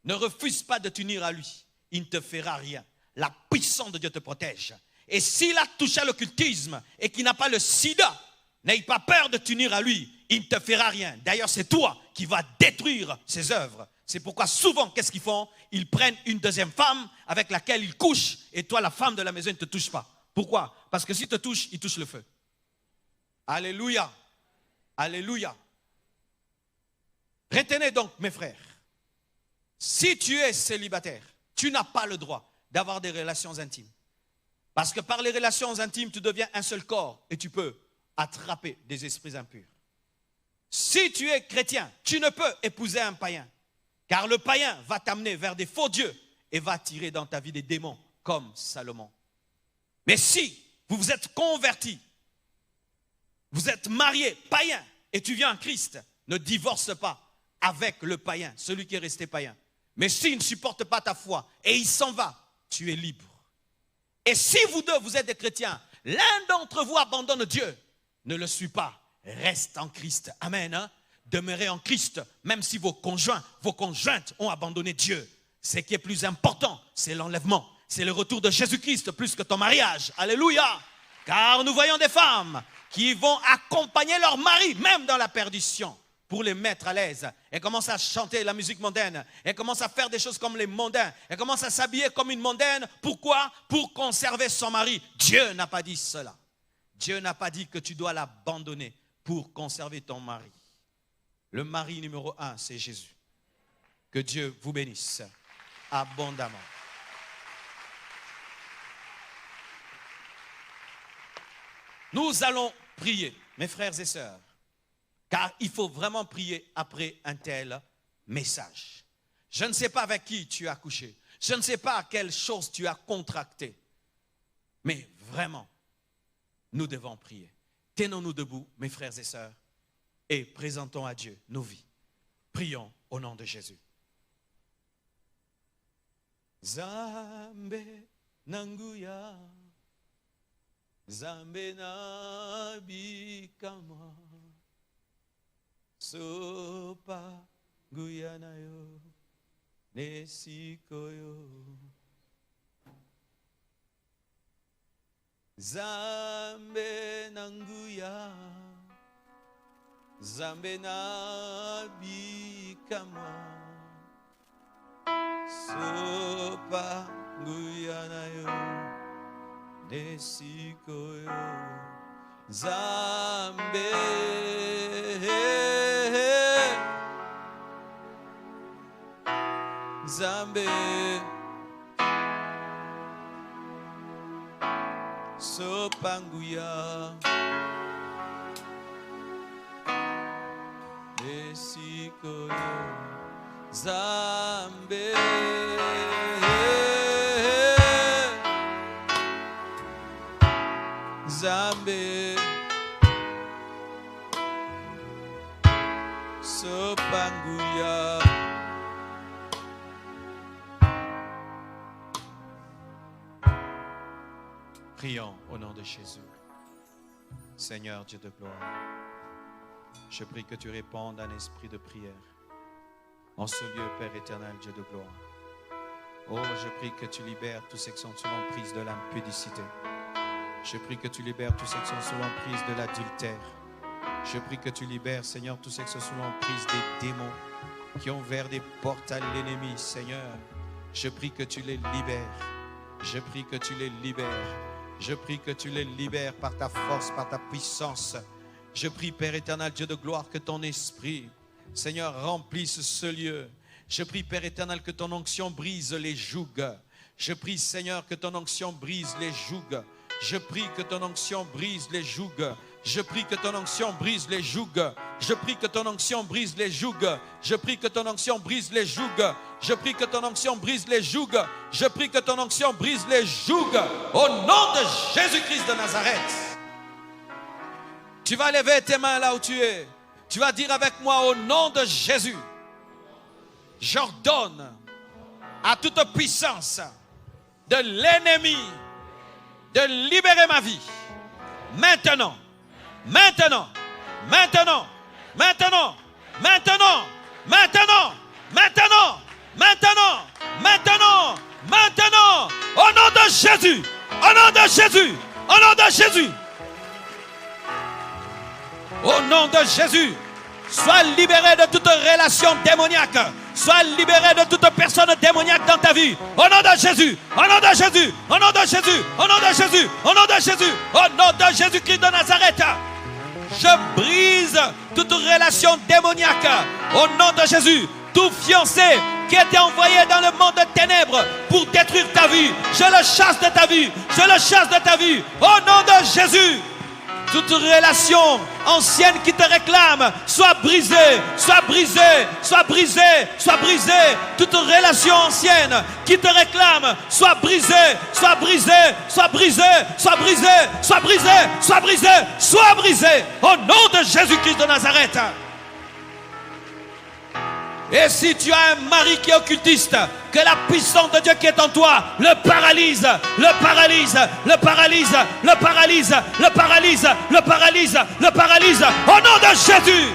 ne refuse pas de t'unir à lui. Il ne te fera rien. La puissance de Dieu te protège. Et s'il a touché à l'occultisme et qu'il n'a pas le sida, n'aie pas peur de t'unir à lui. Il ne te fera rien. D'ailleurs, c'est toi qui vas détruire ses œuvres. C'est pourquoi souvent, qu'est-ce qu'ils font? Ils prennent une deuxième femme avec laquelle ils couchent et toi, la femme de la maison, ne te touche pas. Pourquoi? Parce que s'il te touche, il touche le feu. Alléluia. Alléluia. Retenez donc, mes frères, si tu es célibataire, tu n'as pas le droit d'avoir des relations intimes. Parce que par les relations intimes, tu deviens un seul corps et tu peux attraper des esprits impurs. Si tu es chrétien, tu ne peux épouser un païen. Car le païen va t'amener vers des faux dieux et va attirer dans ta vie des démons comme Salomon. Mais si vous vous êtes converti, vous êtes marié païen et tu viens en Christ, ne divorce pas avec le païen, celui qui est resté païen. Mais s'il ne supporte pas ta foi et il s'en va, tu es libre. Et si vous deux, vous êtes des chrétiens, l'un d'entre vous abandonne Dieu, ne le suis pas, reste en Christ. Amen, hein? Demeurez en Christ, même si vos conjoints, vos conjointes ont abandonné Dieu. Ce qui est plus important, c'est l'enlèvement. C'est le retour de Jésus-Christ plus que ton mariage. Alléluia. Car nous voyons des femmes qui vont accompagner leur mari, même dans la perdition, pour les mettre à l'aise. Elles commencent à chanter la musique mondaine. Elles commencent à faire des choses comme les mondains. Elles commencent à s'habiller comme une mondaine. Pourquoi? Pour conserver son mari. Dieu n'a pas dit cela. Dieu n'a pas dit que tu dois l'abandonner pour conserver ton mari. Le mari numéro 1, c'est Jésus. Que Dieu vous bénisse abondamment. Nous allons prier, mes frères et sœurs, car il faut vraiment prier après un tel message. Je ne sais pas avec qui tu as couché. Je ne sais pas quelle chose tu as contracté. Mais vraiment, nous devons prier. Tenons-nous debout, mes frères et sœurs, et présentons à Dieu nos vies. Prions au nom de Jésus. Zambe nanguya, Zambe na bikama, sopa guyanayo, nesikoyo. Zambe nanguya, Zambe na bikama, sopa Guyanayo, Nesikoyo, Zambe, Zambe, Sopanguya, Nesikoyo, Zambe, Zambe, Sopanguya. Prions au nom de Jésus. Seigneur Dieu de gloire, je prie que tu répondes à un esprit de prière en ce lieu, Père éternel, Dieu de gloire. Oh, je prie que tu libères tous ceux qui sont sous l'emprise de l'impudicité. Je prie que tu libères tous ceux qui sont sous l'emprise de l'adultère. Je prie que tu libères, Seigneur, tous ceux qui sont sous l'emprise des démons qui ont ouvert des portes à l'ennemi, Seigneur. Je prie que tu les libères. Je prie que tu les libères. Je prie que tu les libères par ta force, par ta puissance. Je prie, Père éternel, Dieu de gloire, que ton esprit, Seigneur, remplisse ce lieu. Je prie, Père éternel, que ton onction brise les jougs. Je prie, Seigneur, que ton onction brise les jougs. Je prie que ton onction brise les jougs. Je prie que ton onction brise les jougs. Je prie que ton onction brise les jougs. Je prie que ton onction brise les jougs. Je prie que ton onction brise les jougs. Je prie que ton onction brise les jougs. Au nom de Jésus-Christ de Nazareth. Tu vas lever tes mains là où tu es. Tu vas dire avec moi au nom de Jésus. J'ordonne à toute puissance de l'ennemi de libérer ma vie. Maintenant. Maintenant, maintenant, maintenant, maintenant, maintenant, maintenant, maintenant, maintenant, maintenant, au nom de Jésus, au nom de Jésus, au nom de Jésus, au nom de Jésus, sois libéré de toute relation démoniaque, sois libéré de toute personne démoniaque dans ta vie, au nom de Jésus, au nom de Jésus, au nom de Jésus, au nom de Jésus, au nom de Jésus, au nom de Jésus-Christ de Nazareth. Je brise toute relation démoniaque au nom de Jésus. Tout fiancé qui était envoyé dans le monde de ténèbres pour détruire ta vie, je le chasse de ta vie. Je le chasse de ta vie au nom de Jésus. Toute relation ancienne qui te réclame, soit brisée, soit brisée, soit brisée, soit brisée. Toute relation ancienne qui te réclame, soit brisée, soit brisée, soit brisée, soit brisée, soit brisée, soit brisée, soit brisée. Au nom de Jésus-Christ de Nazareth. Et si tu as un mari qui est occultiste, que la puissance de Dieu qui est en toi le paralyse, le paralyse, le paralyse, le paralyse, le paralyse, le paralyse, le paralyse, au nom de Jésus.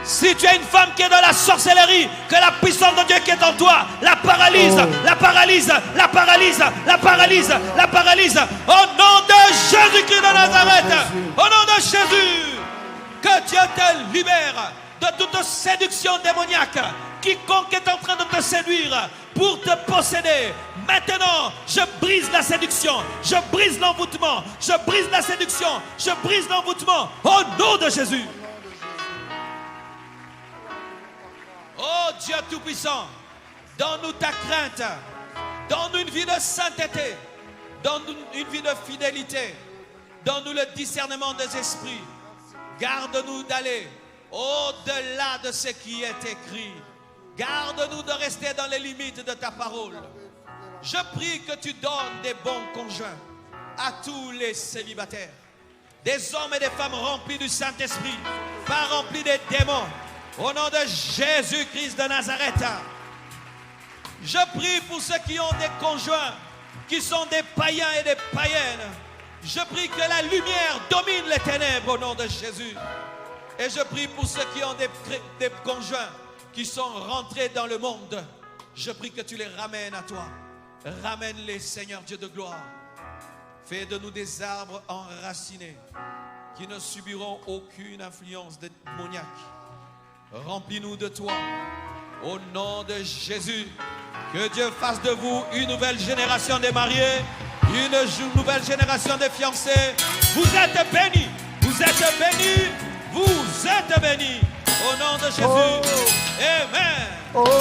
Si tu as une femme qui est dans la sorcellerie, que la puissance de Dieu qui est en toi la paralyse, la paralyse, la paralyse, la paralyse, la paralyse, au nom de Jésus-Christ de Nazareth, au nom de Jésus, que Dieu te libère de toute séduction démoniaque. Quiconque est en train de te séduire pour te posséder, maintenant, je brise la séduction, je brise l'envoûtement, je brise la séduction, je brise l'envoûtement, au nom de Jésus. Oh Dieu Tout-Puissant, donne-nous ta crainte, donne-nous une vie de sainteté, donne-nous une vie de fidélité, donne-nous le discernement des esprits, garde-nous d'aller au-delà de ce qui est écrit. Garde-nous de rester dans les limites de ta parole. Je prie que tu donnes des bons conjoints à tous les célibataires, des hommes et des femmes remplis du Saint-Esprit, pas remplis des démons. Au nom de Jésus-Christ de Nazareth, je prie pour ceux qui ont des conjoints, qui sont des païens et des païennes. Je prie que la lumière domine les ténèbres au nom de Jésus. Et je prie pour ceux qui ont des conjoints qui sont rentrés dans le monde. Je prie que tu les ramènes à toi. Ramène-les, Seigneur Dieu de gloire. Fais de nous des arbres enracinés qui ne subiront aucune influence démoniaque. Remplis-nous de toi. Au nom de Jésus, Que Dieu fasse de vous une nouvelle génération de mariés, une nouvelle génération de fiancés. Vous êtes bénis, vous êtes bénis, vous êtes bénis. Au nom de Jésus. Amen.